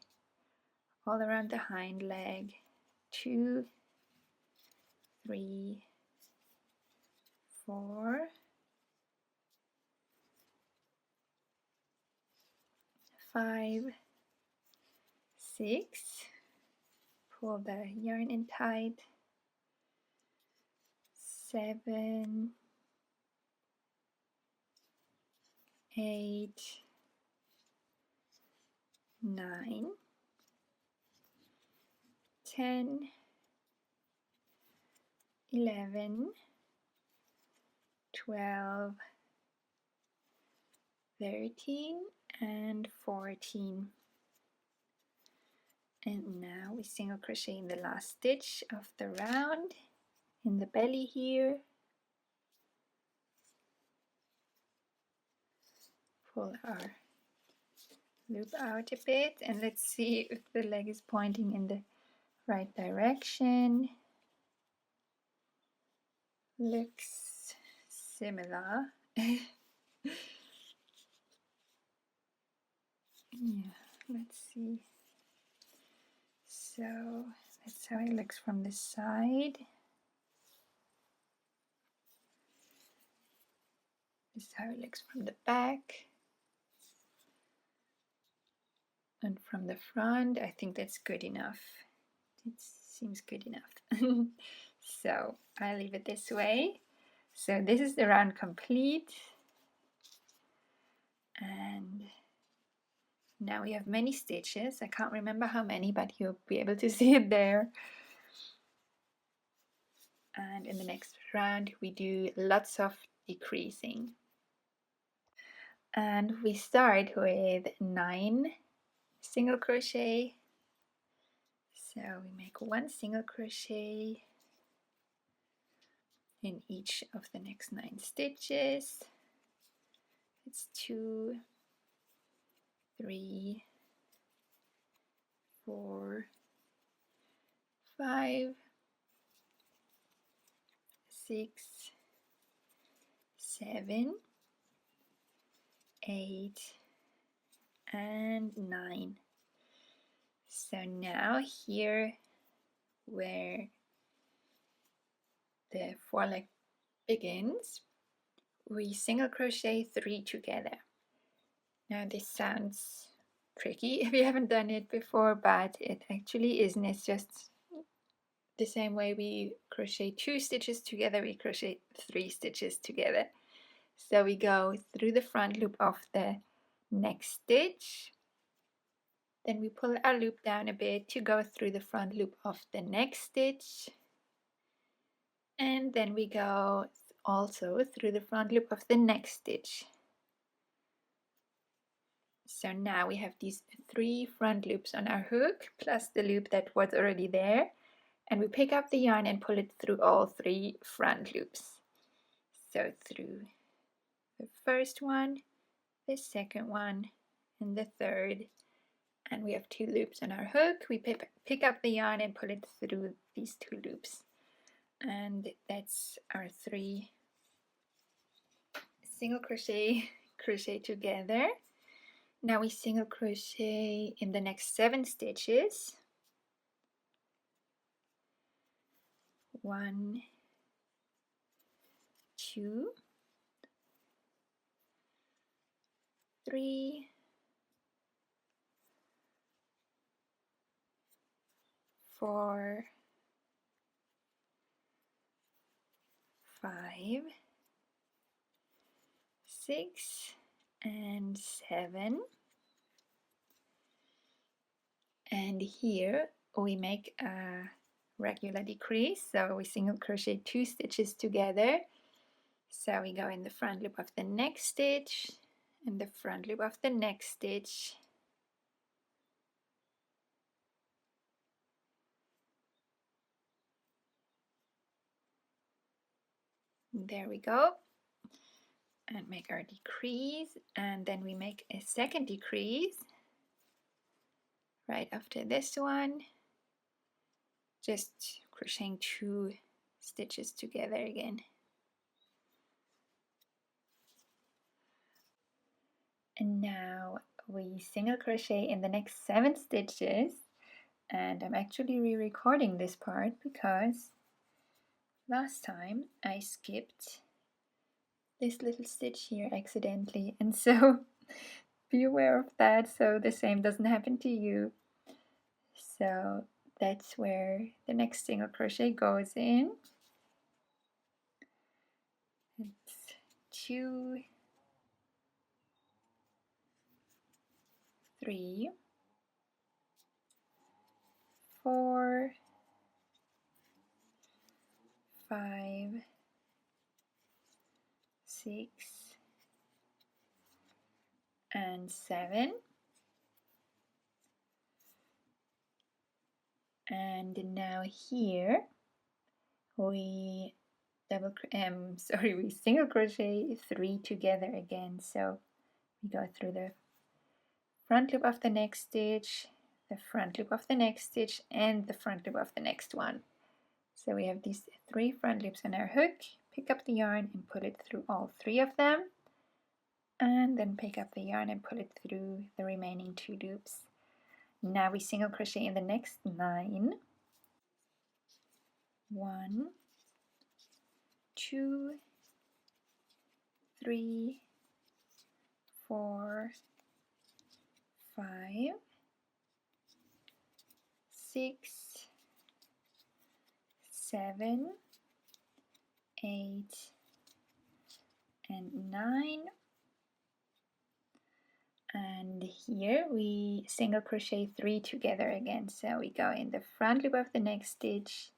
all around the hind leg. 2, 3, 4, 5, 6, pull the yarn in tight, 7, 8, 9, 10, 11, 12, 13 and 14. And now we single crochet in the last stitch of the round in the belly here. Pull our loop out a bit, and let's see if the leg is pointing in the right direction. Looks similar. Yeah, let's see. So that's how it looks from the side. This is how it looks from the back. And from the front, I think that's good enough. It seems good enough. So I leave it this way. So this is the round complete. And now we have many stitches. I can't remember how many, but you'll be able to see it there. And in the next round, we do lots of decreasing. And we start with 9 single crochet. So we make 1 single crochet in each of the next 9 stitches. It's 2, 3, 4, 5, 6, 7, 8, and 9. So now here where the foreleg begins, we single crochet 3 together. Now this sounds tricky if you haven't done it before, but it actually isn't. It's just the same way we crochet 2 stitches together, we crochet 3 stitches together. So we go through the front loop of the next stitch, then we pull our loop down a bit to go through the front loop of the next stitch, and then we go also through the front loop of the next stitch. So now we have these 3 front loops on our hook plus the loop that was already there, and we pick up the yarn and pull it through all 3 front loops. So through the first one, the second one, and the third, and we have 2 loops on our hook. We pick up the yarn and pull it through these 2 loops, and that's our 3 single crochet together. Now we single crochet in the next 7 stitches. 1, 2, 3, 4, 5, 6, and 7. And here we make a regular decrease, so we single crochet 2 stitches together. So we go in the front loop of the next stitch and the front loop of the next stitch. There we go. And make our decrease, and then we make a second decrease right after this one, just crocheting 2 stitches together again. And now we single crochet in the next 7 stitches, and I'm actually re-recording this part because last time I skipped this little stitch here accidentally, and so be aware of that so the same doesn't happen to you. So that's where the next single crochet goes in. It's 2, 3, 4, 5, 6, and 7. And now here we we single crochet 3 together again. So we go through the front loop of the next stitch, the front loop of the next stitch, and the front loop of the next one. So we have these 3 front loops on our hook. Pick up the yarn and pull it through all 3 of them, and then pick up the yarn and pull it through the remaining 2 loops. Now we single crochet in the next 9. 1, 2, 3, 4, 5, 6, 7, 8, and 9. And here we single crochet 3 together again. So we go in the front loop of the next stitch,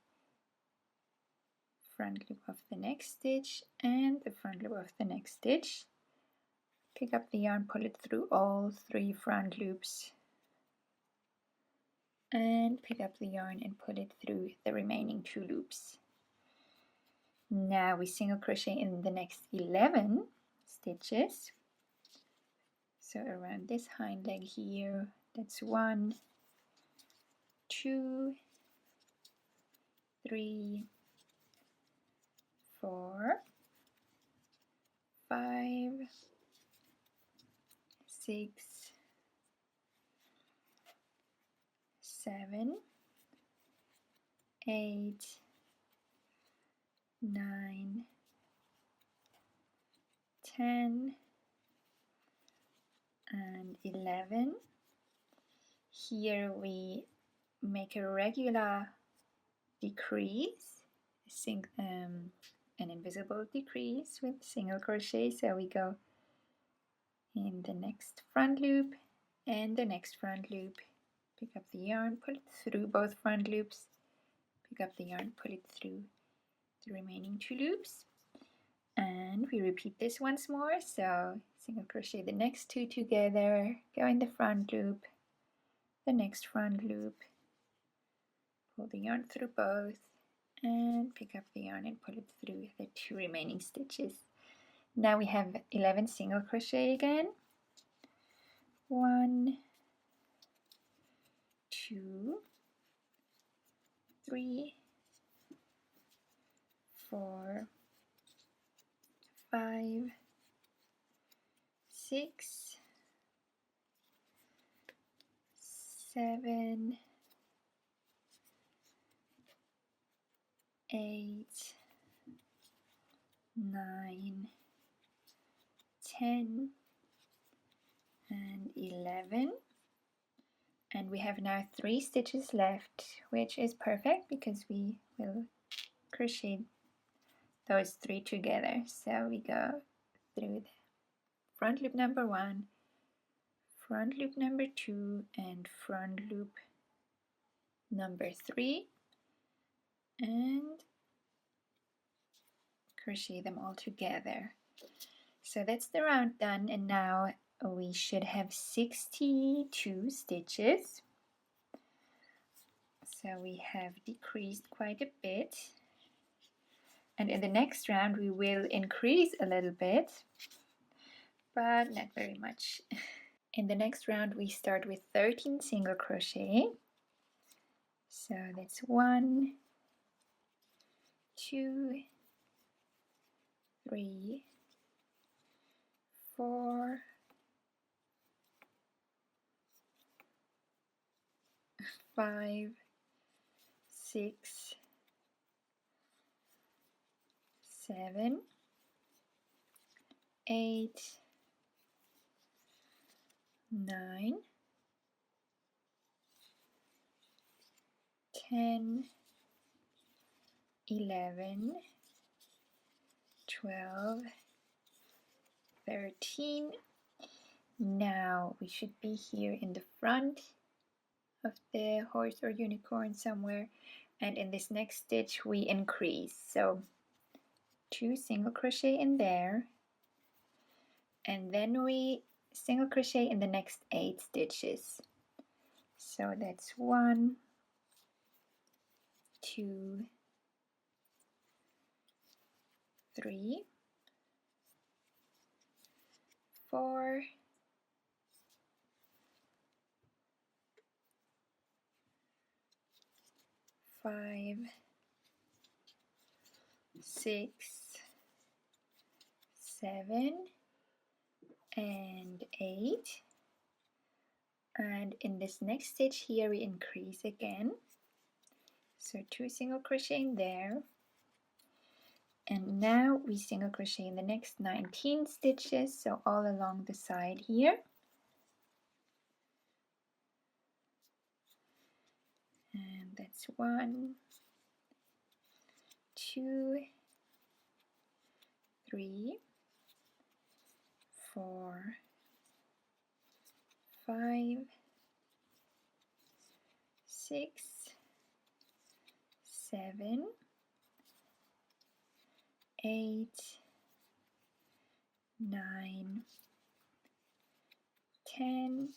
front loop of the next stitch, and the front loop of the next stitch. Pick up the yarn, pull it through all 3 front loops, and pick up the yarn and pull it through the remaining 2 loops. Now we single crochet in the next 11 stitches. So around this hind leg here, that's 1, 2, 3, 4, 5, 6, 7, 8, 9, 10, and 11. Here we make a regular decrease, an invisible decrease with single crochet. So we go in the next front loop and the next front loop, pick up the yarn, pull it through both front loops, pick up the yarn, pull it through the remaining 2 loops, and we repeat this once more. So single crochet the next 2 together, go in the front loop, the next front loop, pull the yarn through both, and pick up the yarn and pull it through the 2 remaining stitches. Now we have 11 single crochet again. 1, 2, 3, 4, 5, 6, 7, 8, 9, 10, and 11. And we have now 3 stitches left, which is perfect because we will crochet those 3 together. So we go through the front loop number 1, front loop number 2, and front loop number 3, and crochet them all together. So that's the round done, and now we should have 62 stitches. So we have decreased quite a bit, and in the next round we will increase a little bit, but not very much. In the next round we start with 13 single crochet. So that's 1, 2, 3, 4, 5, 6, 7, 8, 9, 10, 11, 12, 13. Now we should be here in the front of the horse or unicorn somewhere, and in this next stitch we increase. So 2 single crochet in there, and then we single crochet in the next 8 stitches. So that's 1, 2, 3, 4, 5, 6, 7, and 8. And in this next stitch here we increase again. So 2 single crochet in there. And now we single crochet in the next 19 stitches, so all along the side here. And that's 1, 2, 3, 4, 5, 6, 7, 8, 9, 10,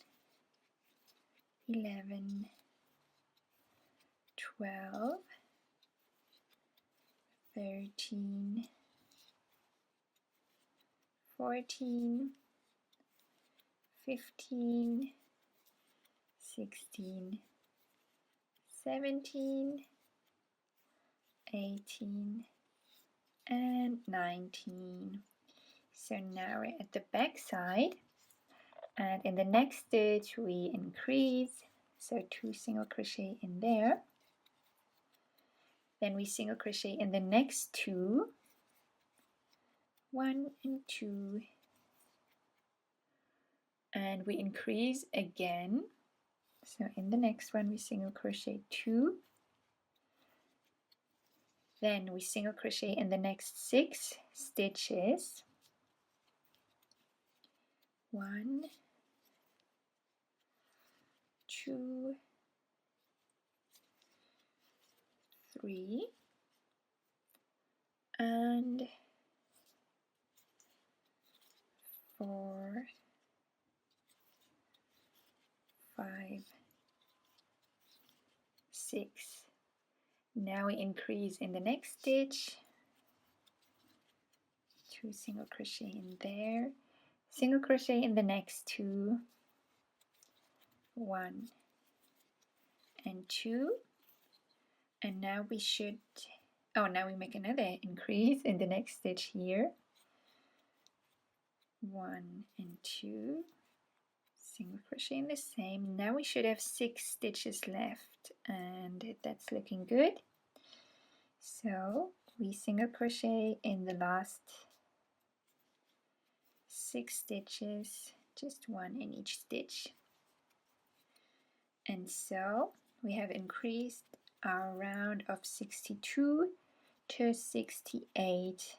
11, 12, 13, 14, 15, 16, 17, 18, and 19. So now we're at the back side, and in the next stitch we increase, so 2 single crochet in there. Then we single crochet in the next 2, 1 and 2, and we increase again. So in the next one we single crochet 2, then we single crochet in the next 6 stitches. 1, 2, 3, and 4, 5, 6. Now we increase in the next stitch, 2 single crochet in there, single crochet in the next 2, 1 and 2, and now we should, now we make another increase in the next stitch here, 1 and 2, single crochet in the same. Now we should have 6 stitches left, and that's looking good. So we single crochet in the last 6 stitches, just 1 in each stitch. And so we have increased our round of 62 to 68,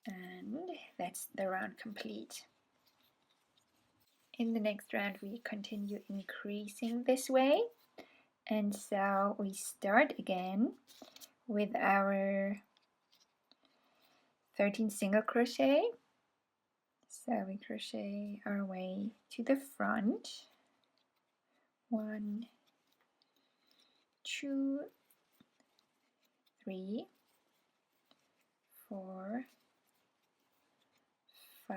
and that's the round complete. In the next round we continue increasing this way, and so we start again with our 13 single crochet. So we crochet our way to the front, 1, 2, 3, 4, 5,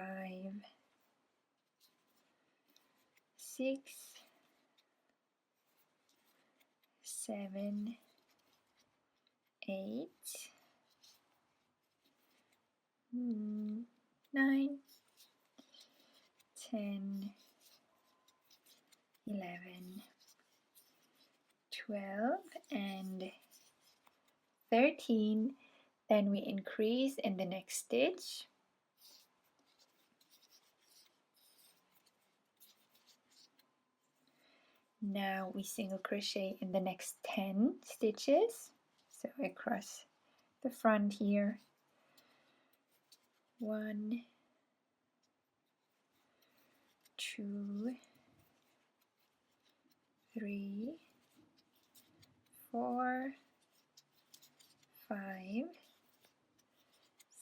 6, 7, 8, 9, 10, 11, 12, and 13. Then we increase in the next stitch. Now we single crochet in the next 10 stitches, so across the front here. 1, 2, 3, 4, 5,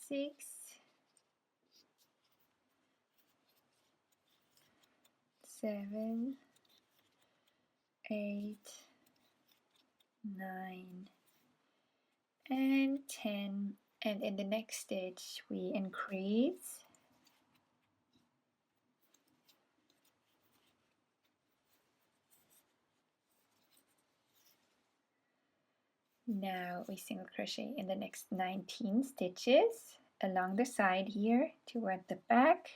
6, 7, 8, 9, and 10. And in the next stitch we increase. Now we single crochet in the next 19 stitches along the side here toward the back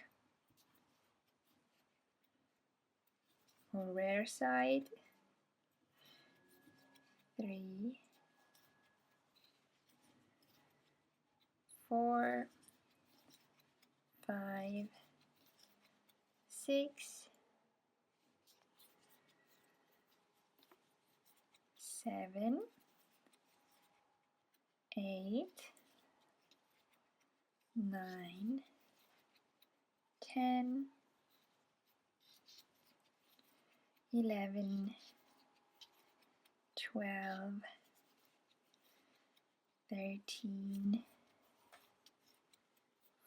or rear side. 3, 4, 5, 6, 7, 8, 9, 10, 11, 12, 13,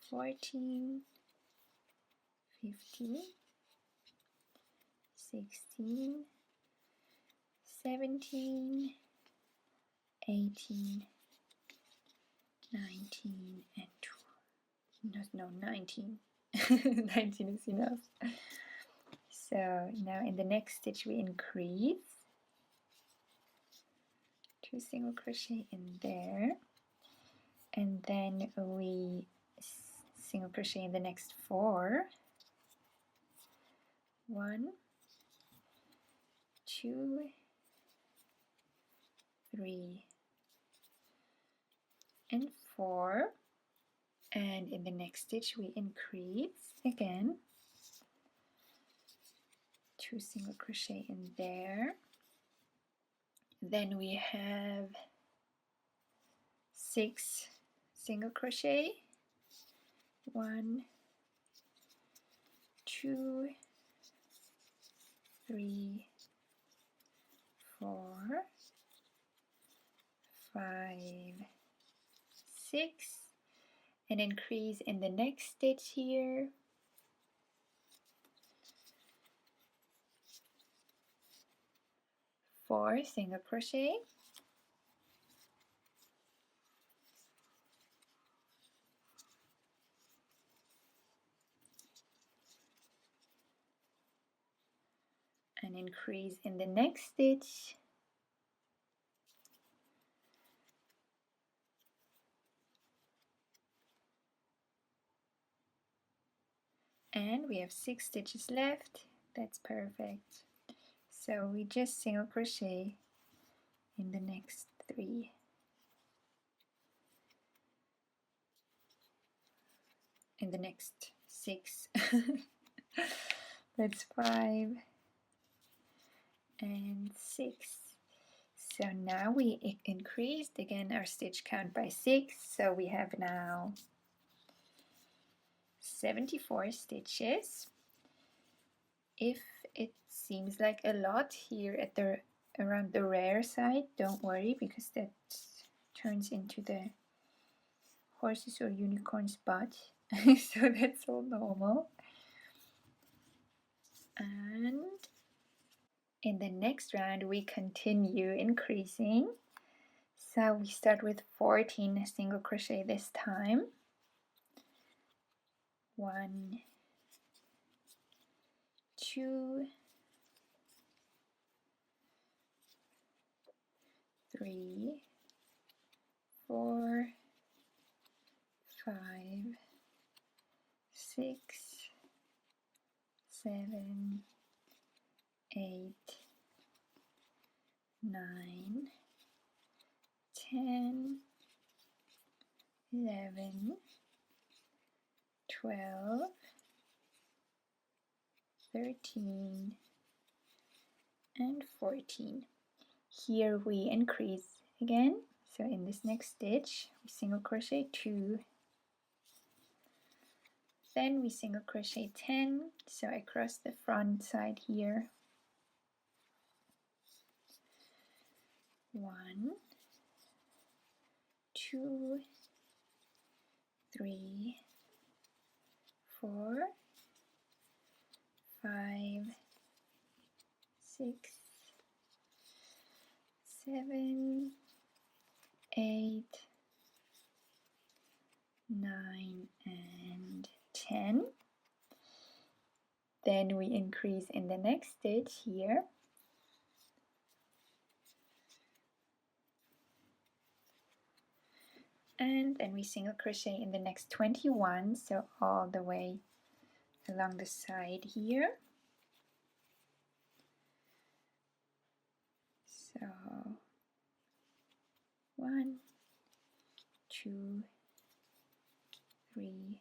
14, 15, 16, 17, 18, 19, and 20. No, 19. 19 is enough. So now in the next stitch we increase 2 single crochet in there, and then we single crochet in the next 4. 1, 2, 3, and 4. And in the next stitch we increase again 2 single crochet in there. Then we have 6 single crochet. 1, 2, 3, 4, 5, 6, and increase in the next stitch here. 4 single crochet, and increase in the next stitch. And we have 6 stitches left. That's perfect. So we just single crochet in the next 3. In the next 6. That's 5 and 6. So now we increased again our stitch count by 6. So we have now 74 stitches. If it seems like a lot here at the around the rear side, don't worry, because that turns into the horses or unicorn's butt. So that's all normal. And in the next round we continue increasing. So we start with 14 single crochet this time. 1, 2, 3, 4, 5, 6, 7, 8, 9, 10, 11, 12, 13, and 14. Here we increase again. So in this next stitch we single crochet 2, then we single crochet 10, so I cross the front side here. 1, 2, 3, 4, 5, 6, 7, 8, 9, and 10. Then we increase in the next stitch here. And then we single crochet in the next 21, so all the way along the side here. So 1, 2, 3,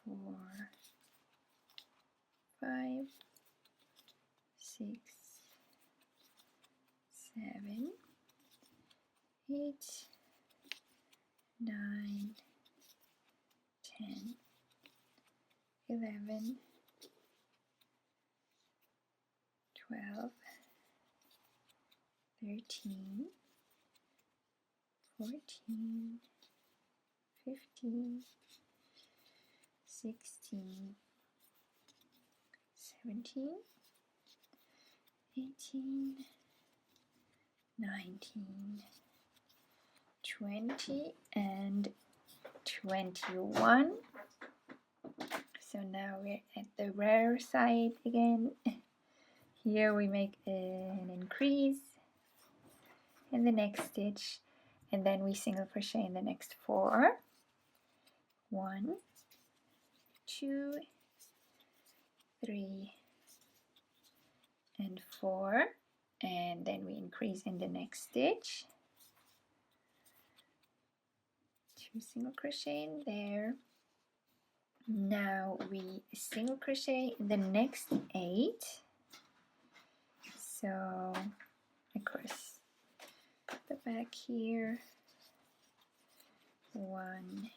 4, 5, 6, 7, 8, 9, 10, 11, 12, 13, 14, 15, 16, 17, 18, 19, 20, and 21. So now we're at the rear side again. Here we make an increase in the next stitch, and then we single crochet in the next 4. 1, 2, 3, and 4, and then we increase in the next stitch. 2 single crochet in there. Now we single crochet in the next 8. So across the back here. 1,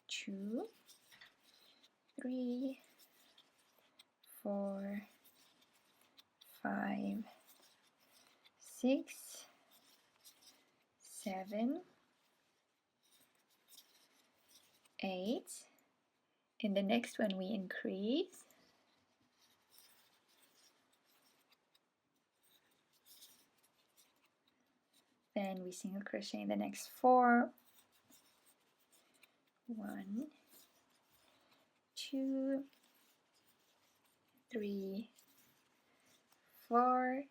2, 3, 4, 5, 6, 7, 8. In the next one we increase. Then we single crochet in the next 4. 1, 2, 3, 4,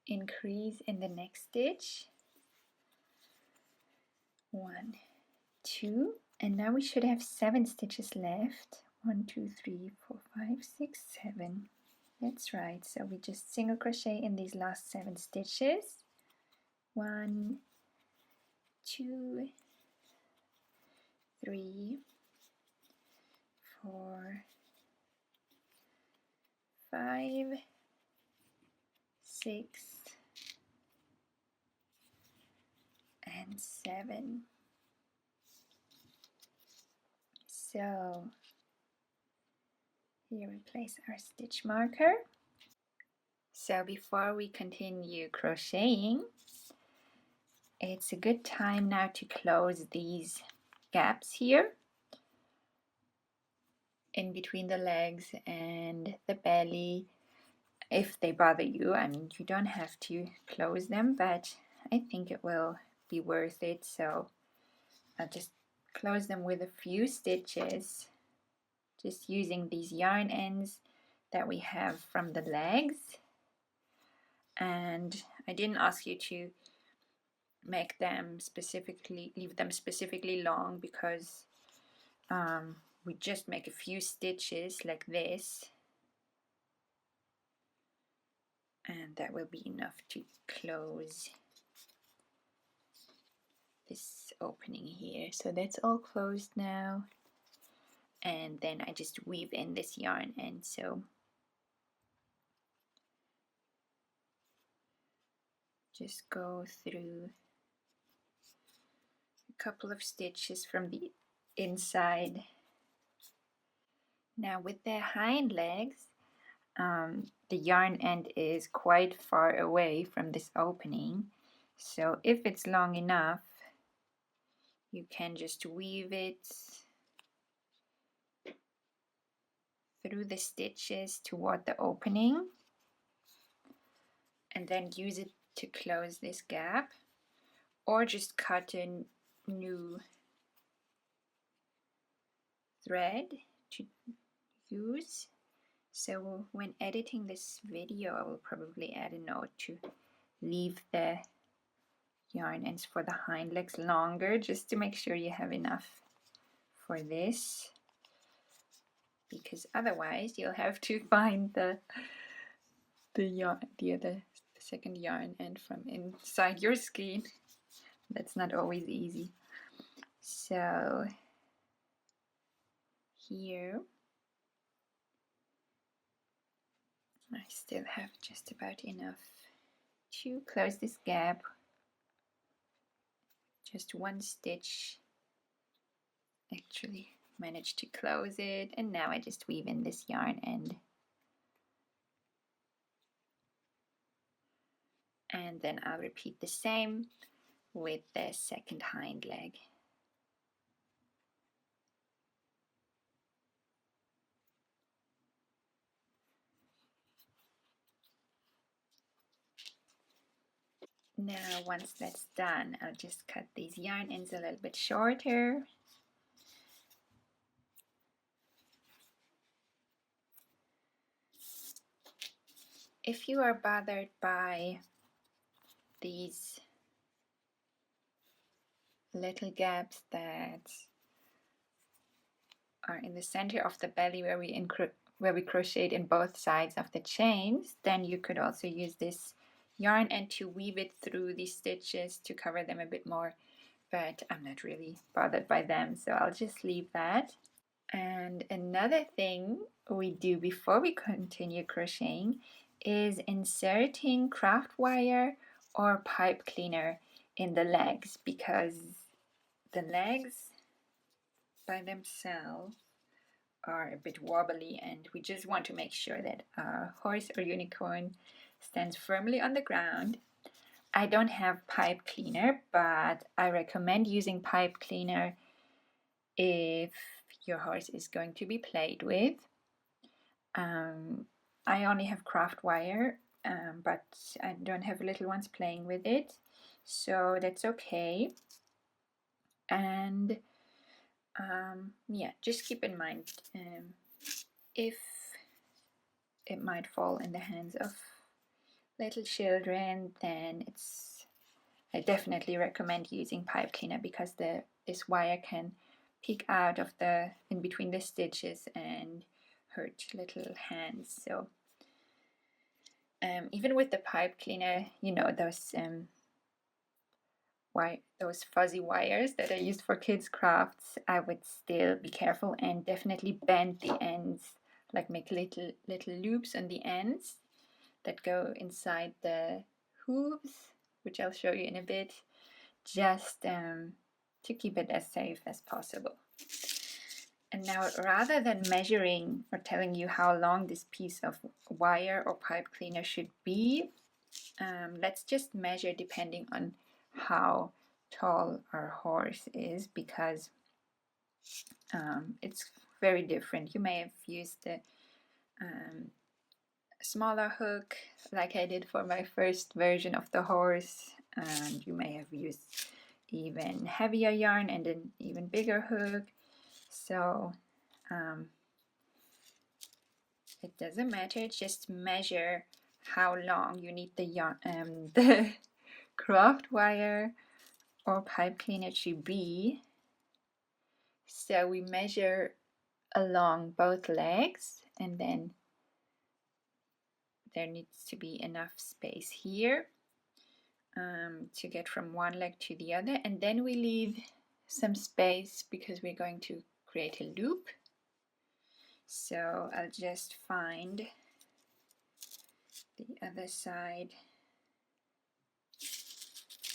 increase in the next stitch. 1, 2, and now we should have 7 stitches left. 1, 2, 3, 4, 5, 6, 7. That's right. So we just single crochet in these last 7 stitches. 1, 2, 3, 4, 5, 6, and 7. So here we place our stitch marker. So before we continue crocheting, it's a good time now to close these gaps here in between the legs and the belly. If they bother you, I mean, you don't have to close them, but I think it will be worth it. So I'll just close them with a few stitches, just using these yarn ends that we have from the legs. And I didn't ask you to make them specifically, leave them specifically long, because we just make a few stitches like this, and that will be enough to close this opening here. So that's all closed now, and then I just weave in this yarn end. So just go through a couple of stitches from the inside. Now with the hind legs, the yarn end is quite far away from this opening, so if it's long enough, you can just weave it through the stitches toward the opening and then use it to close this gap, or just cut a new thread to use. So when editing this video, I will probably add a note to leave the yarn ends for the hind legs longer, just to make sure you have enough for this, because otherwise you'll have to find the second yarn end from inside your skein. That's not always easy. So here I still have just about enough to close this gap. Just one stitch actually managed to close it, and now I just weave in this yarn end. And then I'll repeat the same with the second hind leg. Now once that's done, I'll just cut these yarn ends a little bit shorter. If you are bothered by these little gaps that are in the center of the belly where we crocheted in both sides of the chains, then you could also use this yarn end to weave it through these stitches to cover them a bit more, but I'm not really bothered by them, so I'll just leave that. And another thing we do before we continue crocheting is inserting craft wire or pipe cleaner in the legs, because the legs by themselves are a bit wobbly, and we just want to make sure that our horse or unicorn stands firmly on the ground. I don't have pipe cleaner, but I recommend using pipe cleaner if your horse is going to be played with. I only have craft wire, but I don't have little ones playing with it, so that's okay. And yeah, just keep in mind if it might fall in the hands of little children, then I definitely recommend using pipe cleaner, because this wire can peek out of in between the stitches and hurt little hands. So even with the pipe cleaner, you know, those fuzzy wires that are used for kids crafts, I would still be careful and definitely bend the ends, like make little loops on the ends that go inside the hooves, which I'll show you in a bit, just to keep it as safe as possible. And now, rather than measuring or telling you how long this piece of wire or pipe cleaner should be, let's just measure depending on how tall our horse is, because it's very different. You may have used a smaller hook like I did for my first version of the horse, and you may have used even heavier yarn and an even bigger hook. So it doesn't matter, just measure how long you need the yarn, the craft wire or pipe cleaner to be. So we measure along both legs, and then there needs to be enough space here to get from one leg to the other, and then we leave some space because we're going to create a loop. So I'll just find the other side,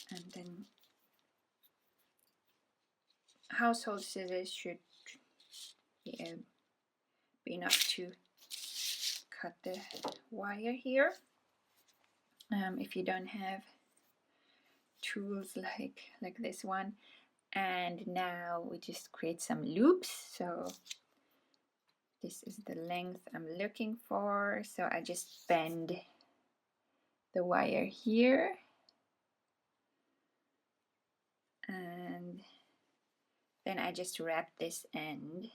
and then household scissors should be enough to cut the wire here. If you don't have tools like this one. And now we just create some loops. So this is the length I'm looking for, so I just bend the wire here and then I just wrap this end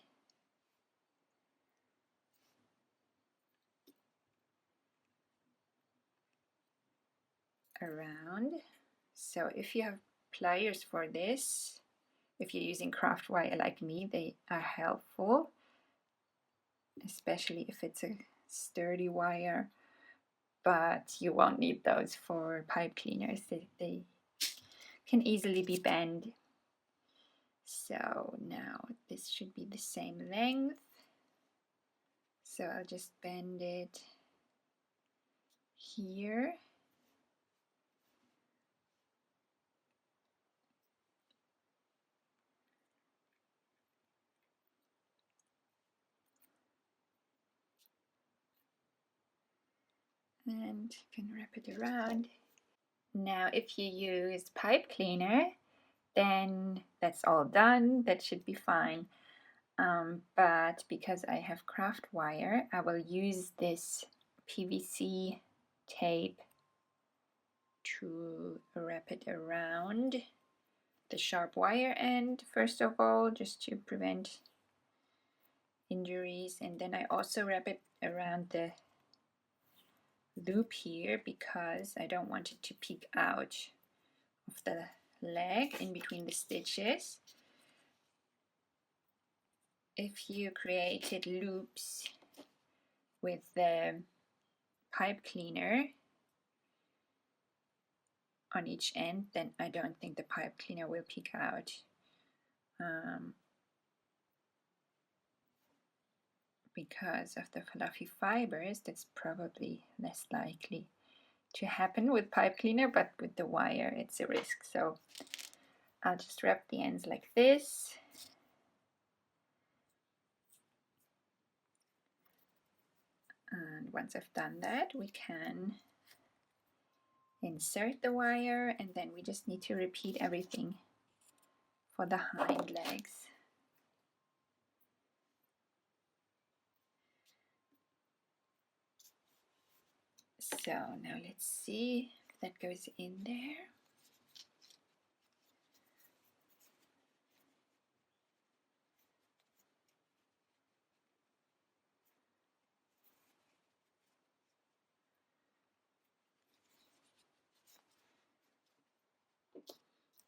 around. So if you have pliers for this, if you're using craft wire like me, they are helpful, especially if it's a sturdy wire, but you won't need those for pipe cleaners. They can easily be bent. So now this should be the same length. So I'll just bend it here. And you can wrap it around. Now if you use pipe cleaner, then that's all done. That should be fine. But because I have craft wire, I will use this PVC tape to wrap it around the sharp wire end, first of all, just to prevent injuries. And then I also wrap it around the loop here because I don't want it to peek out of the leg in between the stitches. If you created loops with the pipe cleaner on each end, then I don't think the pipe cleaner will peek out. Because of the fluffy fibers, that's probably less likely to happen with pipe cleaner, but with the wire it's a risk. So I'll just wrap the ends like this. And once I've done that, we can insert the wire, and then we just need to repeat everything for the hind legs. So now let's see if that goes in there.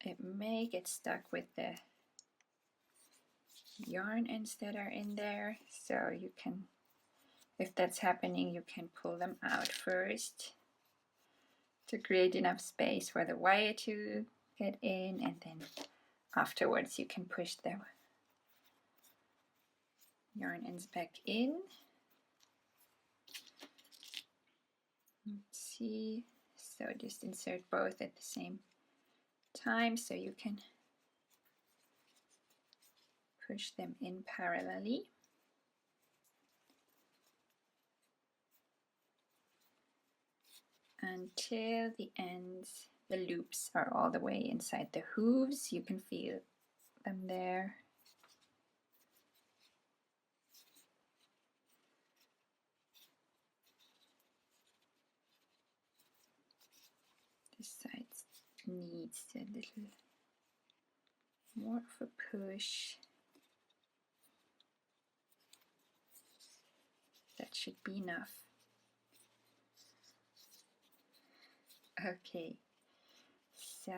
It may get stuck with the yarn ends that are in there, so you can, if that's happening, you can pull them out first to create enough space for the wire to get in, and then afterwards you can push the yarn ends back in. Let's see, so just insert both at the same time so you can push them in parallelly. Until the ends, the loops are all the way inside the hooves. You can feel them there. This side needs a little more of a push. That should be enough. Okay, so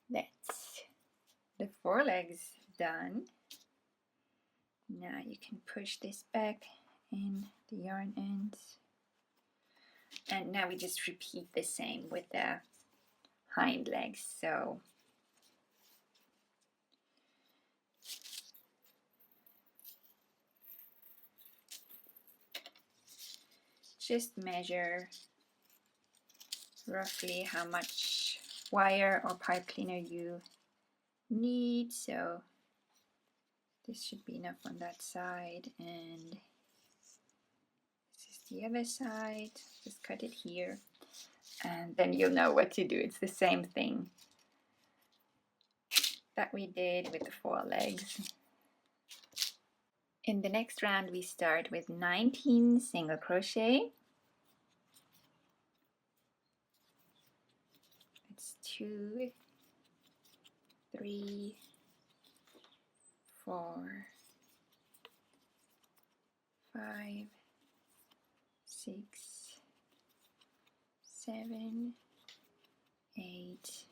that's the forelegs done. Now you can push this back in the yarn ends. And now we just repeat the same with the hind legs. So just measure roughly how much wire or pipe cleaner you need. So this should be enough on that side, and this is the other side. Just cut it here. and then you'll know what to do. It's the same thing that we did with the forelegs. In the next round we start with 19 single crochet. It's 2, 3, 4, 5, 6, 7, 8,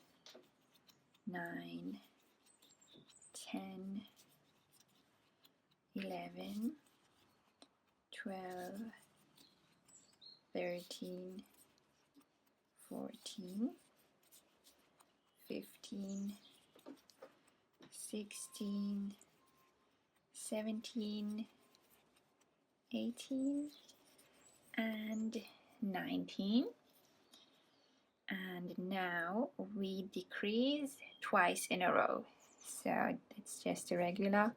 9, 10, 11, 12, 13, 14, 15, 16, 17, 18, and 19. And now we decrease twice in a row. So it's just a regular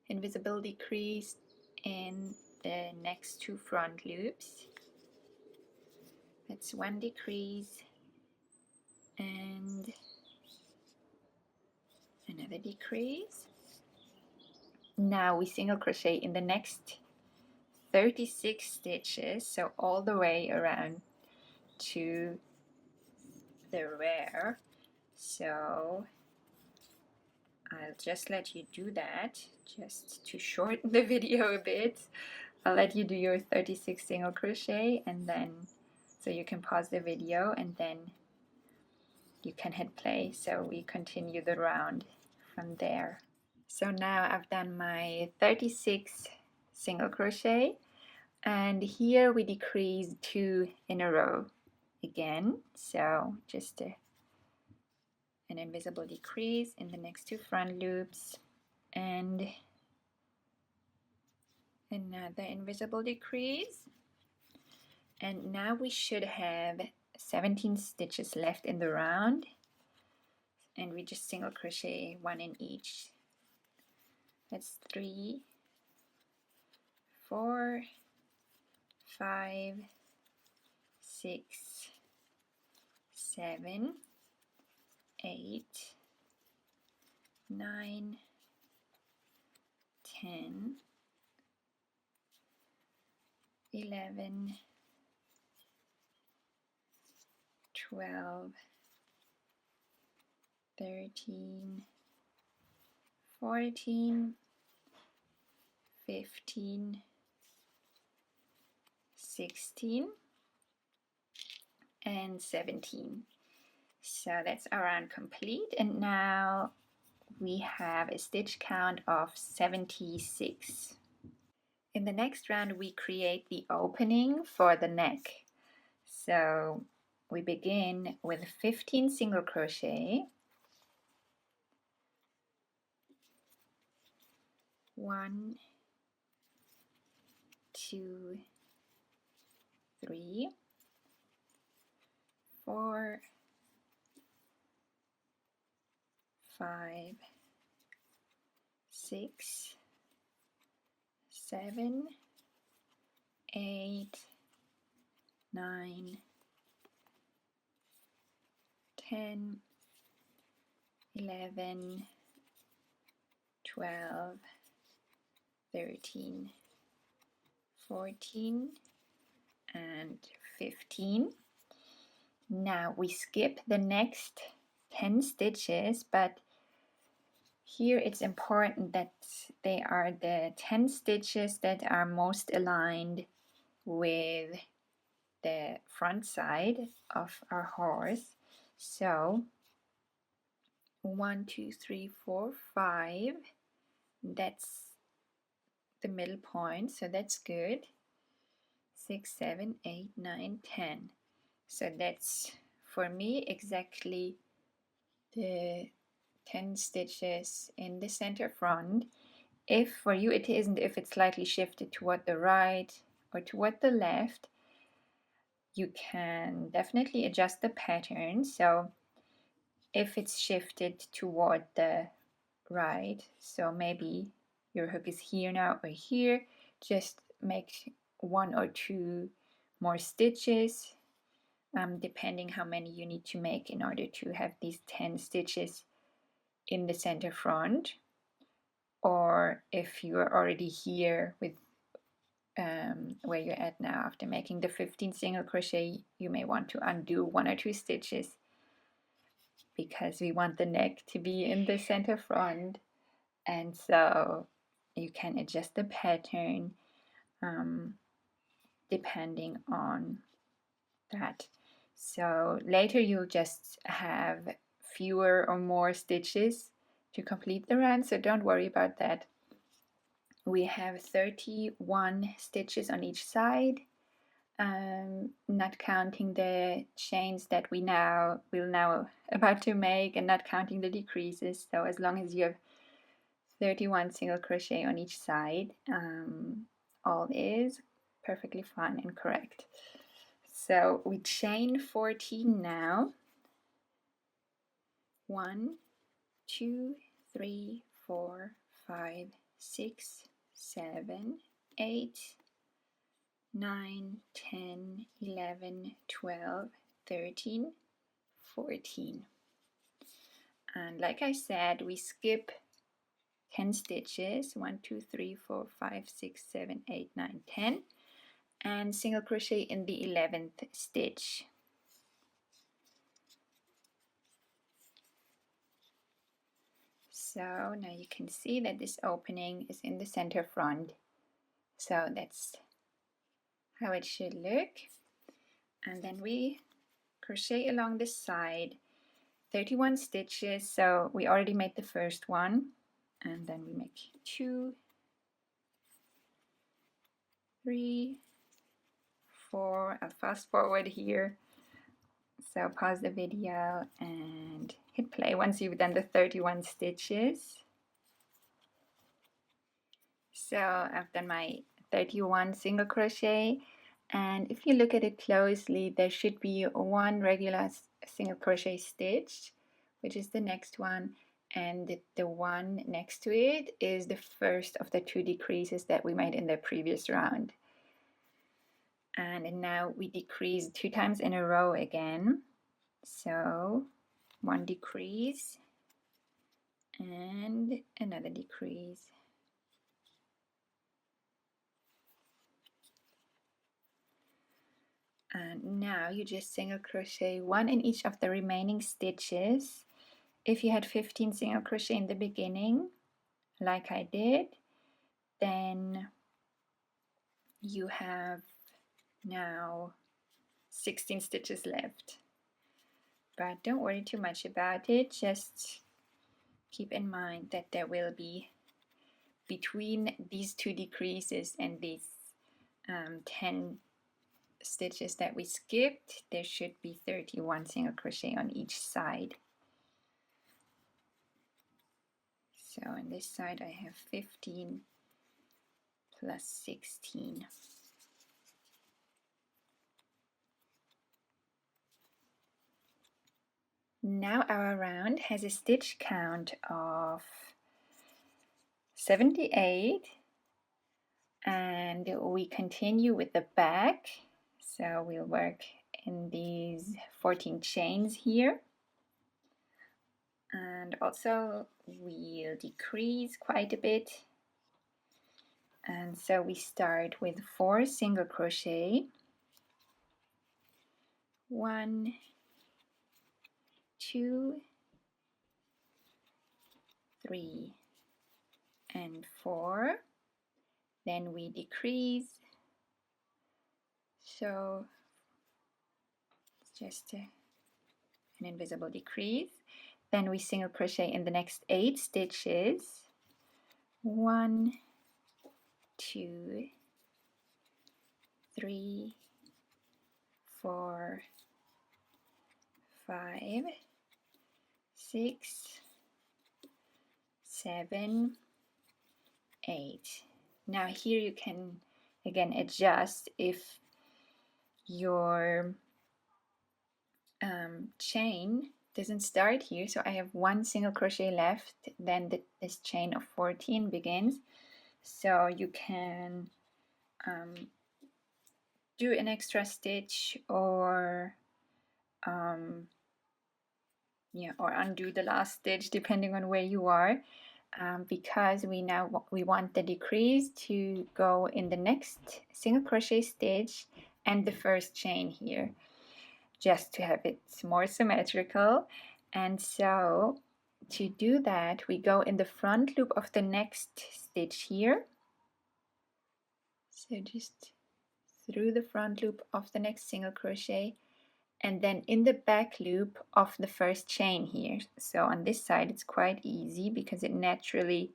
invisible decrease in the next 2 front loops. That's 1 decrease and another decrease. Now we single crochet in the next 36 stitches, so all the way around to the rear. So I'll just let you do that just to shorten the video a bit. I'll let you do your 36 single crochet, and then so you can pause the video and then you can hit play. So we continue the round from there. So now I've done my 36 single crochet, and here we decrease 2 in a row again. So just an invisible decrease in the next 2 front loops and another invisible decrease. And now we should have 17 stitches left in the round, and we just single crochet 1 in each. That's 3, 4, 5, 6, 7, 8, 9, 10, 11, 12, 13, 14, 15, 16, and 17. So that's our round complete, and now we have a stitch count of 76. In the next round we create the opening for the neck. So we begin with 15 single crochet, 1, 2, 3, 4, 5, 6, 7, 8, 9, 10, 11, 12, 13, 14, and 15. Now we skip the next 10 stitches, but here it's important that they are the 10 stitches that are most aligned with the front side of our horse. So 1, 2, 3, 4, 5, that's the middle point, so that's good. 6, 7, 8, 9, 10. So that's for me exactly the 10 stitches in the center front. If for you it isn't, if it's slightly shifted toward the right or toward the left, you can definitely adjust the pattern. So if it's shifted toward the right, so maybe your hook is here now or here, just make 1 or 2 more stitches depending how many you need to make in order to have these 10 stitches in the center front, or if you are already here with where you're at now after making the 15 single crochet, you may want to undo 1 or 2 stitches because we want the neck to be in the center front, and so you can adjust the pattern depending on that. So later you'll just have fewer or more stitches to complete the run, so don't worry about that. We have 31 stitches on each side, not counting the chains that we'll now about to make, and not counting the decreases. So as long as you have 31 single crochet on each side, all is perfectly fine and correct. So we chain 14 now. 1, 2, 3, 4, 5, 6, 7, 8, 9, 10, 11, 12, 13, 14. And like I said, we skip 10 stitches, 1, 2, 3, 4, 5, 6, 7, 8, 9, 10, and single crochet in the 11th stitch. So now you can see that this opening is in the center front. So that's how it should look. And then we crochet along the side 31 stitches. So we already made the first one, and then we make 2, 3, 4. I'll fast forward here. So pause the video and hit play once you've done the 31 stitches. So I've done my 31 single crochet, and if you look at it closely, there should be one regular single crochet stitch, which is the next one, and the one next to it is the first of the 2 decreases that we made in the previous round. And now we decrease 2 times in a row again. So 1 decrease and another decrease. And now you just single crochet 1 in each of the remaining stitches. If you had 15 single crochet in the beginning, like I did, then you have now 16 stitches left. But don't worry too much about it, just keep in mind that there will be, between these 2 decreases and these 10 stitches that we skipped, there should be 31 single crochet on each side. So on this side I have 15 plus 16. Now our round has a stitch count of 78, and we continue with the back. So we'll work in these 14 chains here, and also we'll decrease quite a bit. And so we start with 4 single crochet, 1, 2, 3, and 4. Then we decrease, so it's just an invisible decrease. Then we single crochet in the next 8 stitches, 1, 2, 3, 4, 5, 6, 7, 8. Now here you can again adjust if your chain doesn't start here. So I have 1 single crochet left, then this chain of 14 begins. So you can do an extra stitch or or undo the last stitch depending on where you are, because we want the decrease to go in the next single crochet stitch and the first chain here, just to have it more symmetrical. And so to do that, we go in the front loop of the next stitch here, so just through the front loop of the next single crochet, and then in the back loop of the first chain here. So on this side it's quite easy because it naturally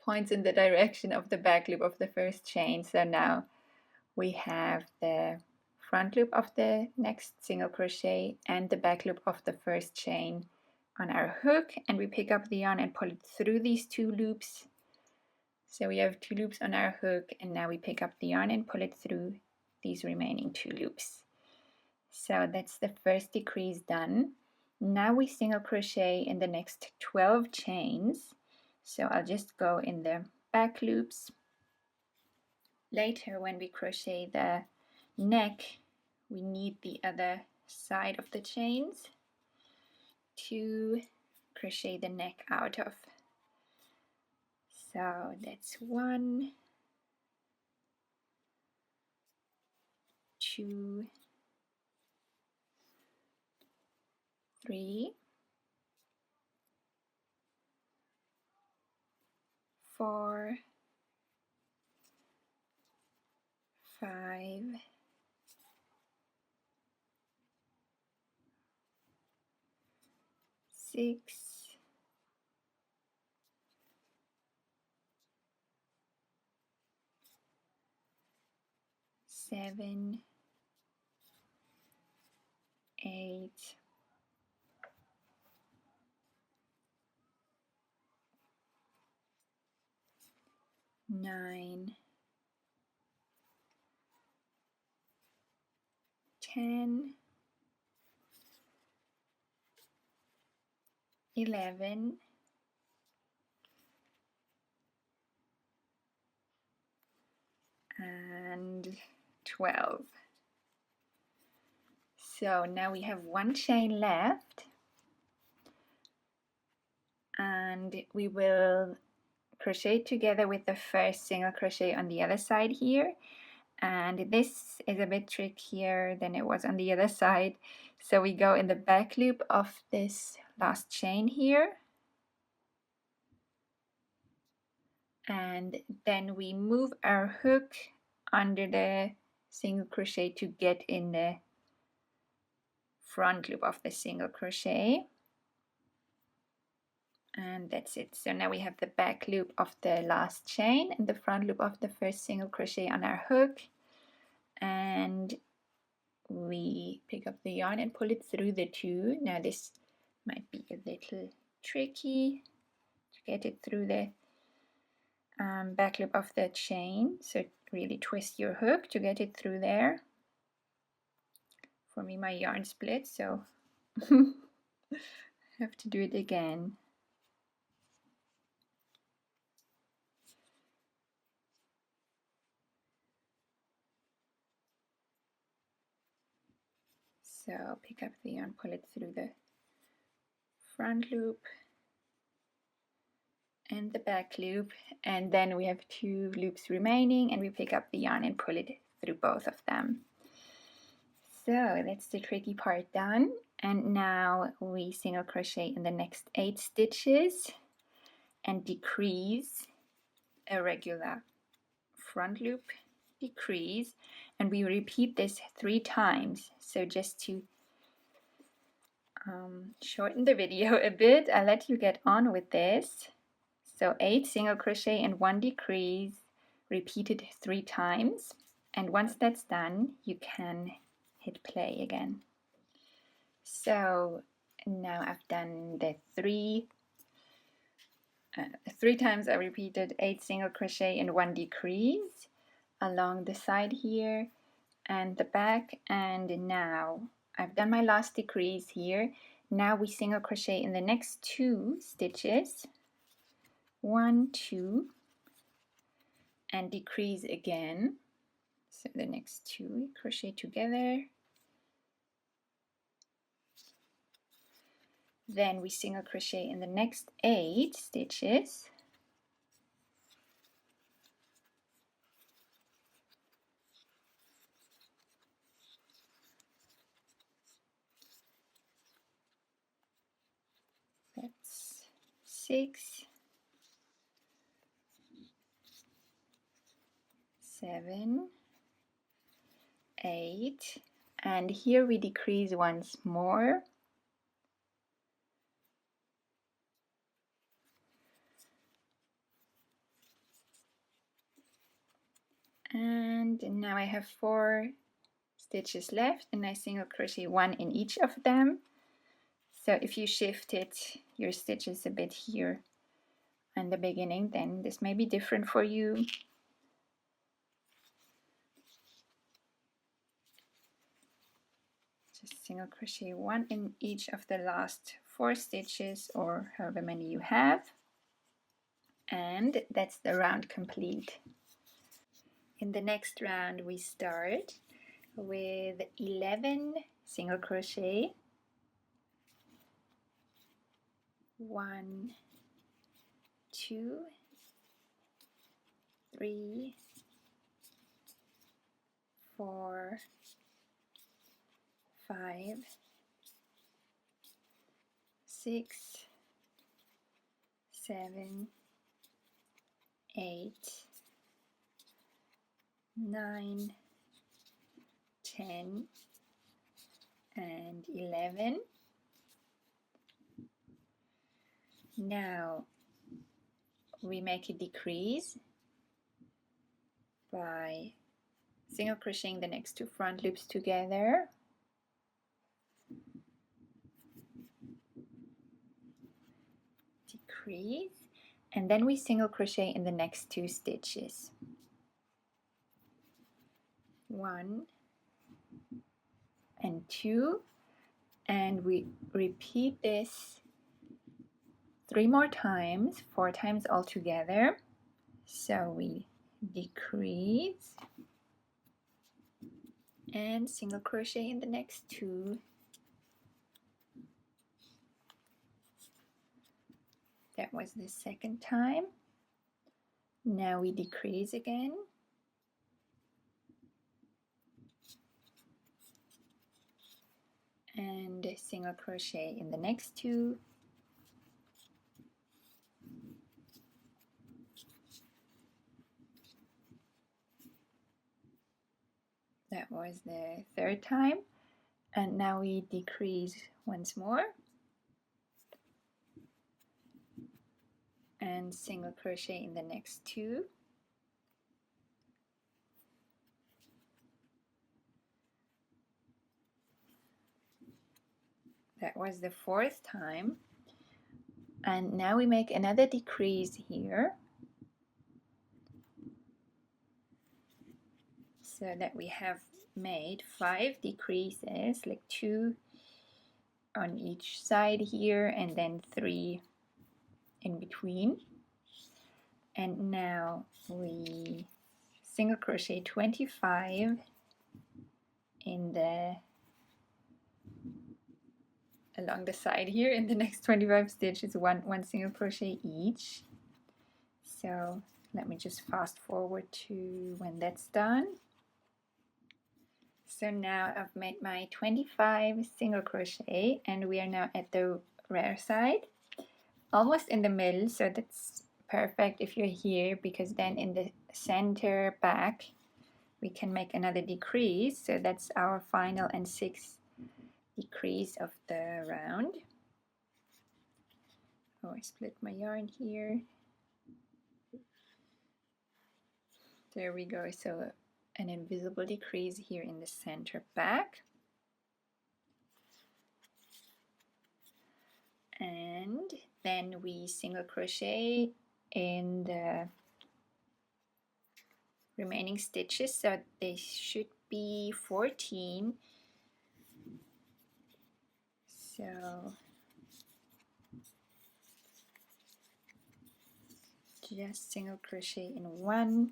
points in the direction of the back loop of the first chain. So now we have the front loop of the next single crochet and the back loop of the first chain on our hook, and we pick up the yarn and pull it through these two loops. So we have two loops on our hook, and now we pick up the yarn and pull it through these remaining two loops. So that's the first decrease done. Now we single crochet in the next 12 chains. So I'll just go in the back loops. Later, when we crochet the neck, we need the other side of the chains to crochet the neck out of. So that's 1, 2, 3, 4, 5, 6, 7, 8, 9, 10, 11, and 12. So now we have one chain left, and we will crochet together with the first single crochet on the other side here. And this is a bit trickier than it was on the other side. So we go in the back loop of this last chain here, and then we move our hook under the single crochet to get in the front loop of the single crochet. And that's it. So now we have the back loop of the last chain and the front loop of the first single crochet on our hook, and we pick up the yarn and pull it through the two. Now this might be a little tricky to get it through the back loop of the chain, so really twist your hook to get it through there. For me, my yarn split, so I have to do it again. So pick up the yarn, pull it through the front loop and the back loop, and then we have two loops remaining, and we pick up the yarn and pull it through both of them. So that's the tricky part done, and now we single crochet in the next 8 stitches and decrease a regular front loop decrease, and we repeat this 3 times. So just to shorten the video a bit, I'll let you get on with this. So 8 single crochet and 1 decrease, repeated 3 times, and once that's done you can hit play again. So now I've done the 3 times. I repeated 8 single crochet and 1 decrease along the side here and the back, and now I've done my last decrease here. Now we single crochet in the next 2 stitches, 1, 2, and decrease again. So the next 2 crochet together. Then we single crochet in the next 8 stitches. That's 6, 7, 8, and here we decrease once more. And now I have 4 stitches left, and I single crochet 1 in each of them. So if you shifted your stitches a bit here in the beginning, then this may be different for you. Just single crochet 1 in each of the last 4 stitches, or however many you have, and that's the round complete. In the next round we start with 11 single crochet, 1, 2, 3, 4, 5, 6, 7, 8, 9, 10, and 11. Now we make a decrease by single crocheting the next 2 front loops together. Decrease, and then we single crochet in the next 2 stitches. 1 and 2, and we repeat this 3 more times, 4 times altogether. So we decrease and single crochet in the next 2. That was the second time. Now we decrease again. And single crochet in the next 2. That was the third time. And now we decrease once more. And single crochet in the next 2. That was the fourth time. And now we make another decrease here, so that we have made 5 decreases, like 2 on each side here and then 3 in between. And now we single crochet 25 in the along the side here. In the next 25 stitches, one single crochet each. So let me just fast forward to when that's done. So now I've made my 25 single crochet, and we are now at the rear side, almost in the middle, so that's perfect if you're here, because then in the center back we can make another decrease. So that's our final and 6th decrease of the round. Oh, I split my yarn here. There we go. So an invisible decrease here in the center back. And then we single crochet in the remaining stitches, so they should be 14. So just single crochet in one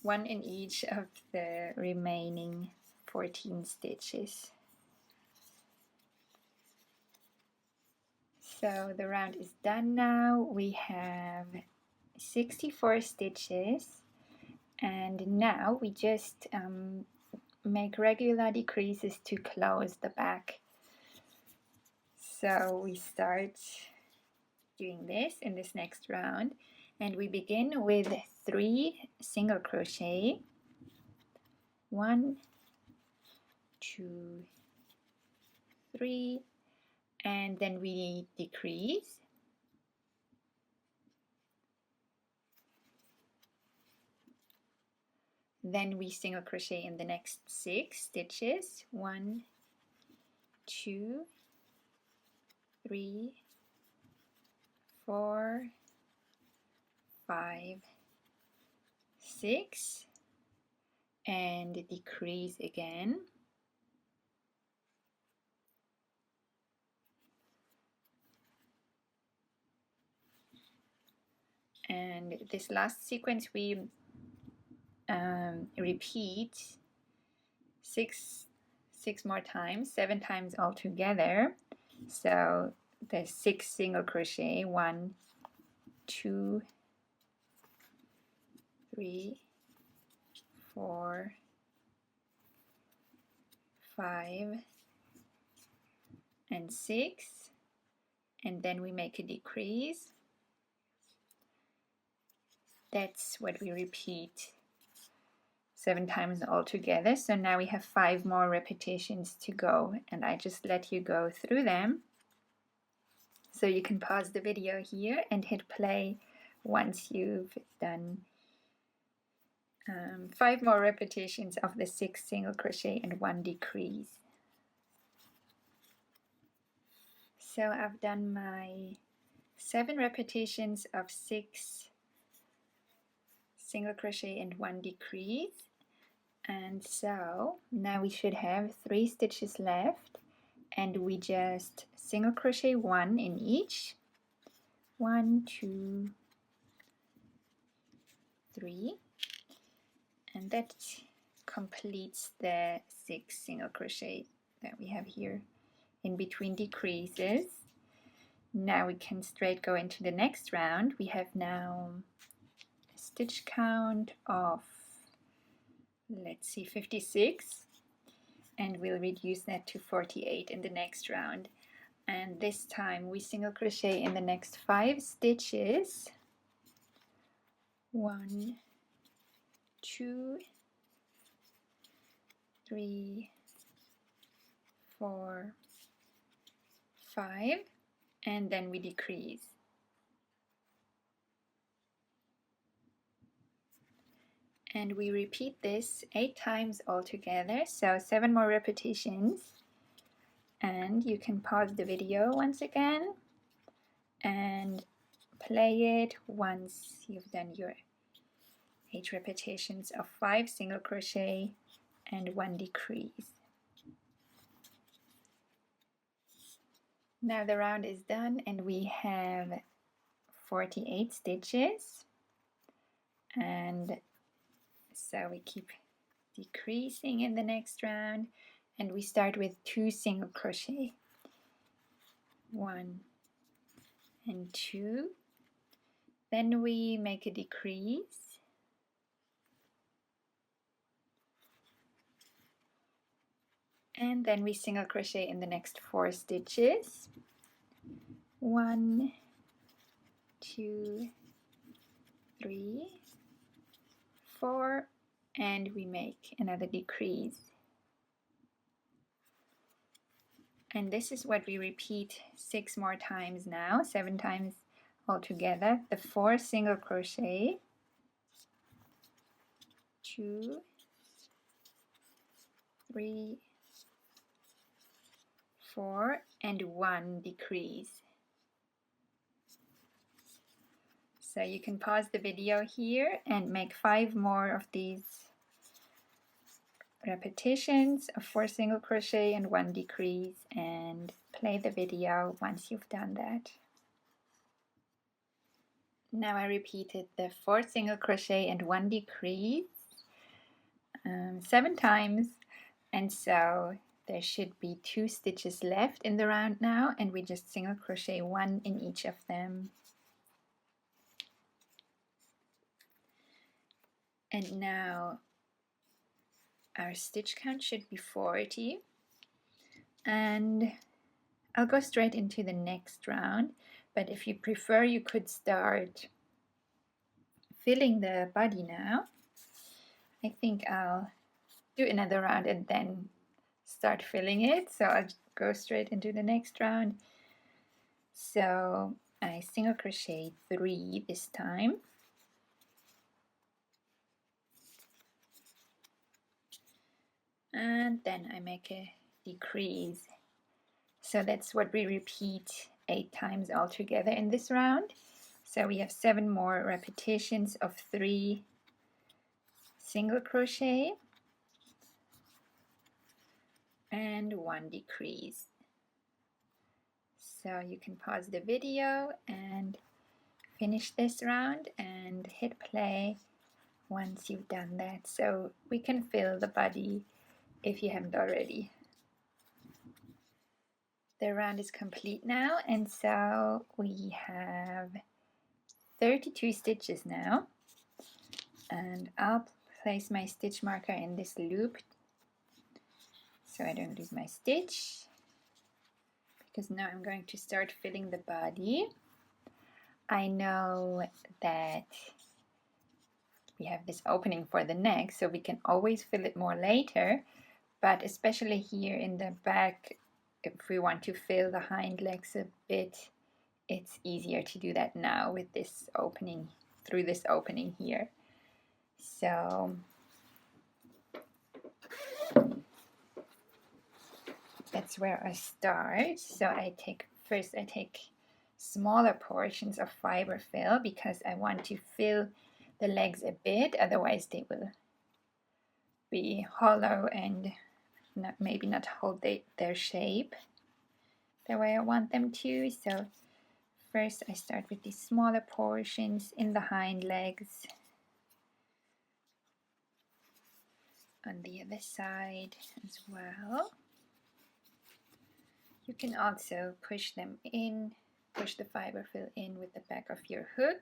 one in each of the remaining 14 stitches. So the round is done now. We have 64 stitches, and now we just make regular decreases to close the back. So we start doing this in this next round, and we begin with 3 single crochet. 1, 2, 3, and then we decrease. Then we single crochet in the next 6 stitches. 1, 2, 3, 4, 5, 6, and decrease again. And this last sequence we repeat six more times, 7 times altogether. So the 6 single crochet, 1, 2, 3, 4, 5, and 6, and then we make a decrease. That's what we repeat 7 times altogether. So now we have 5 more repetitions to go, and I just let you go through them. So you can pause the video here and hit play once you've done 5 more repetitions of the 6 single crochet and 1 decrease. So I've done my 7 repetitions of 6 single crochet and 1 decrease, and so now we should have 3 stitches left, and we just single crochet 1 in each. 1, 2, 3, and that completes the 6 single crochet that we have here in between decreases. Now we can straight go into the next round. We have now a stitch count of, let's see, 56, and we'll reduce that to 48 in the next round. And this time we single crochet in the next 5 stitches. 1, 2, 3, 4, 5, and then we decrease. And we repeat this 8 times altogether, so 7 more repetitions. And you can pause the video once again and play it once you've done your 8 repetitions of 5 single crochet and 1 decrease. Now the round is done, and we have 48 stitches, and so we keep decreasing in the next round, and we start with 2 single crochet, 1 and 2, then we make a decrease, and then we single crochet in the next 4 stitches. 1, 2, 3, 4, and we make another decrease. And this is what we repeat 6 more times now, 7 times altogether. The 4 single crochet, 2, 3, 4, and 1 decrease. So you can pause the video here and make 5 more of these repetitions of 4 single crochet and 1 decrease, and play the video once you've done that. Now I repeated the 4 single crochet and 1 decrease, 7 times, and so there should be 2 stitches left in the round now, and we just single crochet 1 in each of them. And now our stitch count should be 40, and I'll go straight into the next round, but if you prefer you could start filling the body now. I think I'll do another round and then start filling it, so I'll go straight into the next round. So I single crochet 3 this time, and then I make a decrease. So that's what we repeat 8 times altogether in this round. So we have 7 more repetitions of 3 single crochet and 1 decrease. So you can pause the video and finish this round and hit play once you've done that, so we can fill the body if you haven't already. The round is complete now, and so we have 32 stitches now, and I'll place my stitch marker in this loop so I don't lose my stitch, because now I'm going to start filling the body. I know that we have this opening for the neck, so we can always fill it more later, but especially here in the back, if we want to fill the hind legs a bit, it's easier to do that now with this opening, through this opening here. So that's where I start. So I take smaller portions of fiber fill because I want to fill the legs a bit, otherwise they will be hollow and maybe not hold their shape the way I want them to. So first I start with these smaller portions in the hind legs, on the other side as well. You can also push them in, push the fiber fill in with the back of your hook.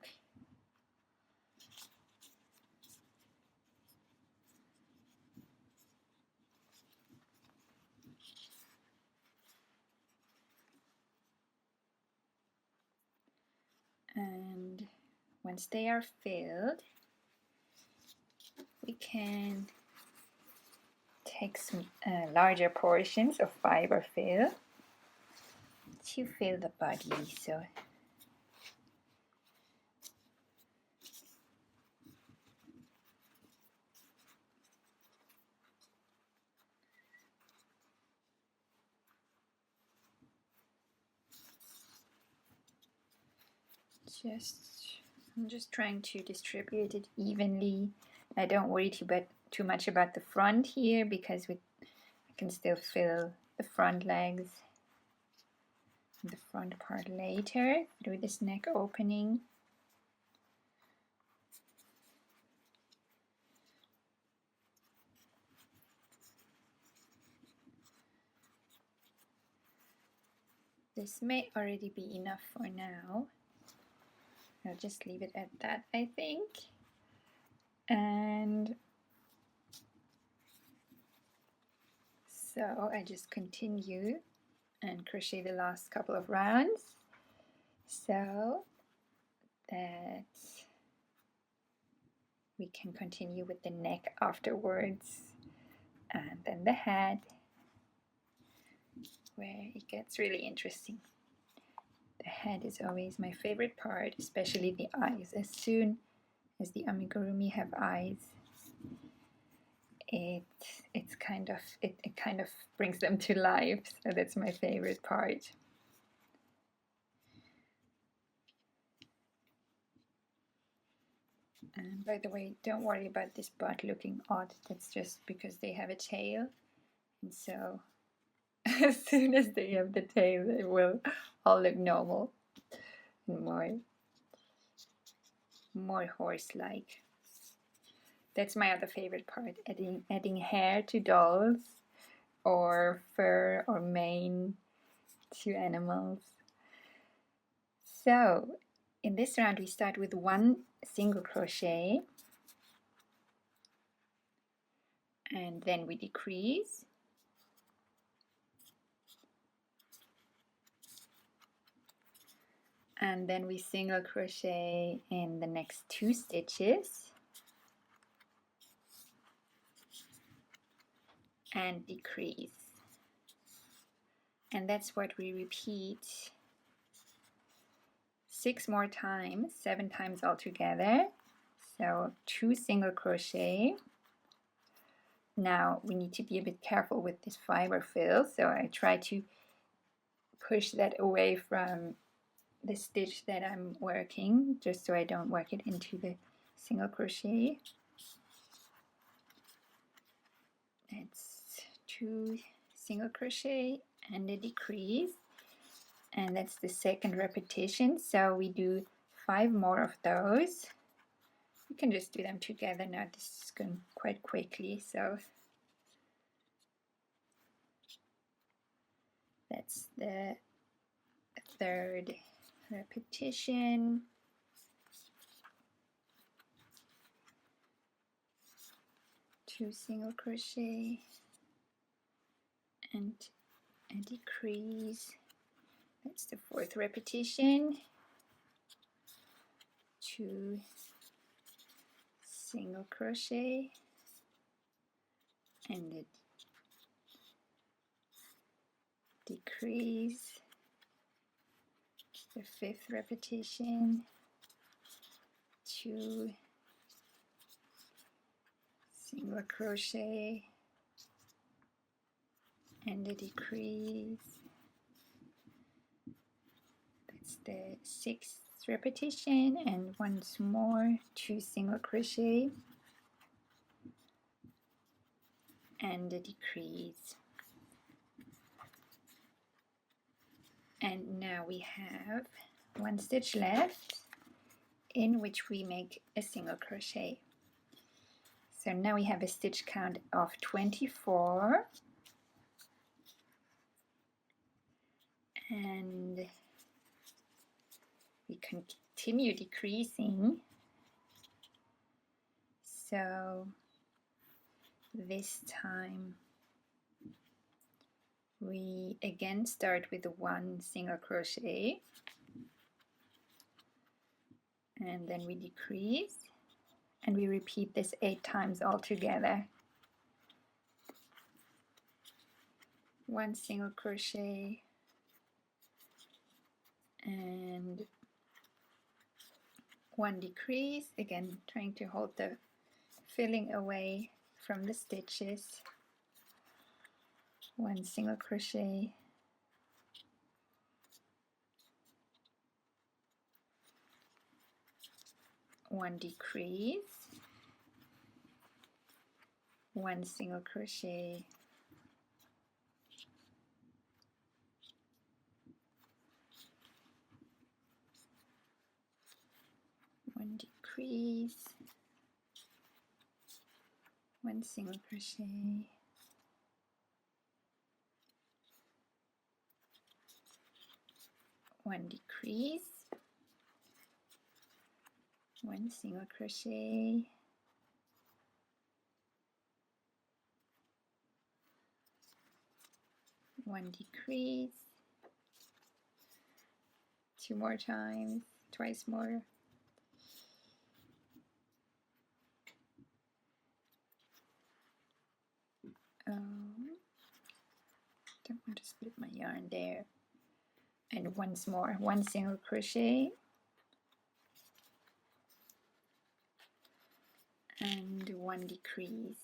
And once they are filled, we can take some larger portions of fiber fill to fill the body. So I'm just trying to distribute it evenly. I don't worry too much about the front here, because I can still fill the front legs, the front part later through this neck opening. This may already be enough for now. I'll just leave it at that, I think. And so I just continue and crochet the last couple of rounds so that we can continue with the neck afterwards, and then the head, where it gets really interesting. The head is always my favorite part, especially the eyes. As soon as the amigurumi have eyes, it kind of brings them to life. So that's my favorite part. And by the way, don't worry about this butt looking odd. That's just because they have a tail, and so as soon as they have the tail, they will all look normal and more horse-like. That's my other favorite part, adding hair to dolls or fur or mane to animals. So in this round we start with 1 single crochet and then we decrease. And then we single crochet in the next 2 stitches and decrease. And that's what we repeat 6 more times, 7 times altogether. So 2 single crochet. Now we need to be a bit careful with this fiber fill, so I try to push that away from the stitch that I'm working, just so I don't work it into the single crochet. That's 2 single crochet and a decrease, and that's the second repetition, so we do 5 more of those. You can just do them together now, this is going quite quickly, so that's the third repetition. Two single crochet and a decrease. That's the fourth repetition. 2 single crochet and a decrease. The fifth repetition. 2 single crochet and a decrease. That's the 6th repetition, and once more 2 single crochet and a decrease. And now we have 1 stitch left in which we make a single crochet. So now we have a stitch count of 24, and we continue decreasing. So this time we again start with 1 single crochet and then we decrease, and we repeat this 8 times all together. 1 single crochet and 1 decrease, again trying to hold the filling away from the stitches. 1 single crochet, 1 decrease, 1 single crochet, 1 decrease, 1 single crochet, 1 decrease, 1 single crochet, 1 decrease, 2 more times, twice more, don't want to split my yarn there, and once more 1 single crochet and 1 decrease.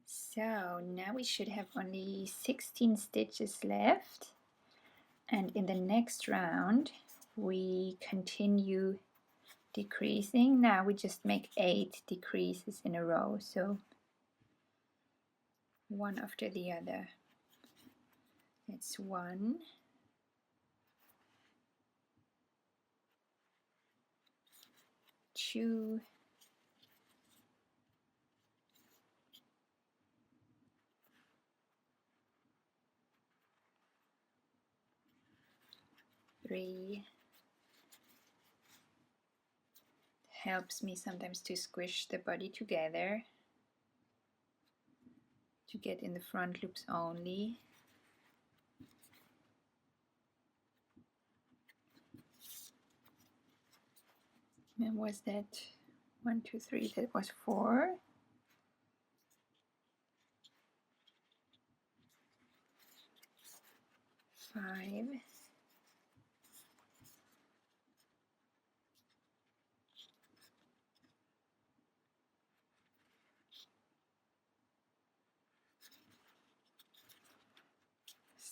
So now we should have only 16 stitches left, and in the next round we continue decreasing. Now we just make 8 decreases in a row. So one after the other. It's 1, 2, 3. Helps me sometimes to squish the body together to get in the front loops only. And was that 1, 2, 3? That was 4. 5.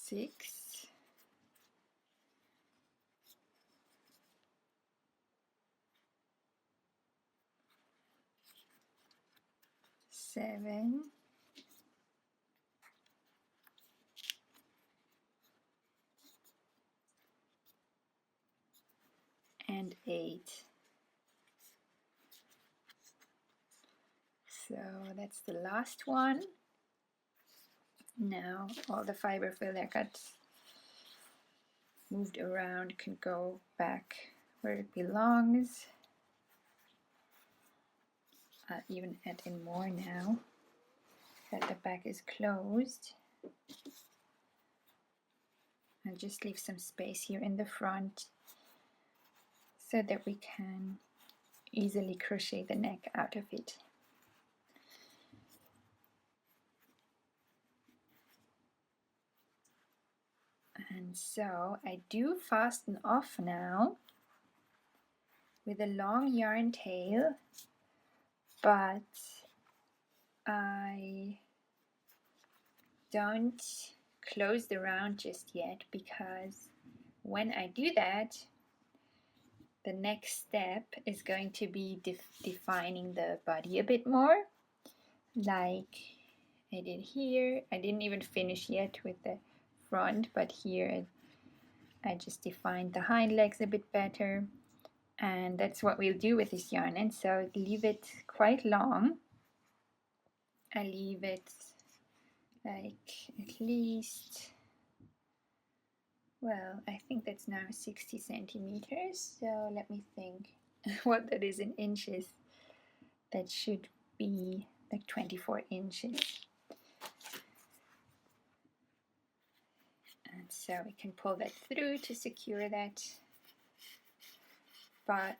6. 7. And 8. So that's the last one. Now all the fiber fill that got moved around can go back where it belongs. I'll even add in more now that the back is closed. And just leave some space here in the front so that we can easily crochet the neck out of it. And so I do fasten off now with a long yarn tail, but I don't close the round just yet, because when I do that, the next step is going to be defining the body a bit more, like I did here. I didn't even finish yet with the front, but here I just defined the hind legs a bit better, and that's what we'll do with this yarn. And so leave it quite long. I leave it like at least, well, I think that's now 60 centimeters. So let me think what that is in inches. That should be like 24 inches. And so we can pull that through to secure that, but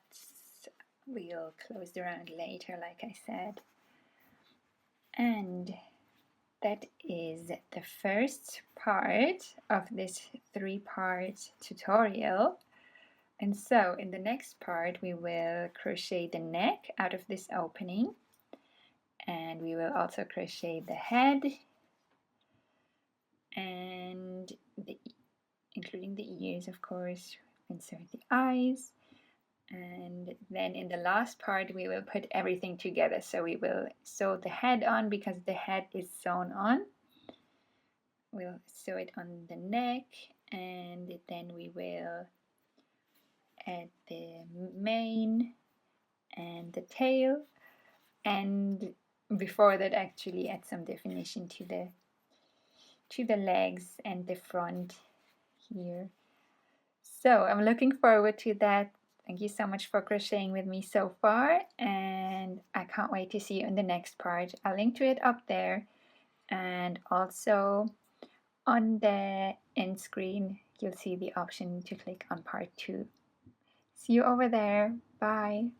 we'll close the round later, like I said. And that is the first part of this 3-part tutorial. And so in the next part we will crochet the neck out of this opening, and we will also crochet the head and including the ears, of course, insert the eyes, and then in the last part we will put everything together. So we will sew the head on because the head is sewn on. We'll sew it on the neck, and then we will add the mane and the tail, and before that actually add some definition to the legs and the front here. So I'm looking forward to that. Thank you so much for crocheting with me so far, and I can't wait to see you in the next part. I'll link to it up there, and also on the end screen you'll see the option to click on part 2. See you over there. Bye.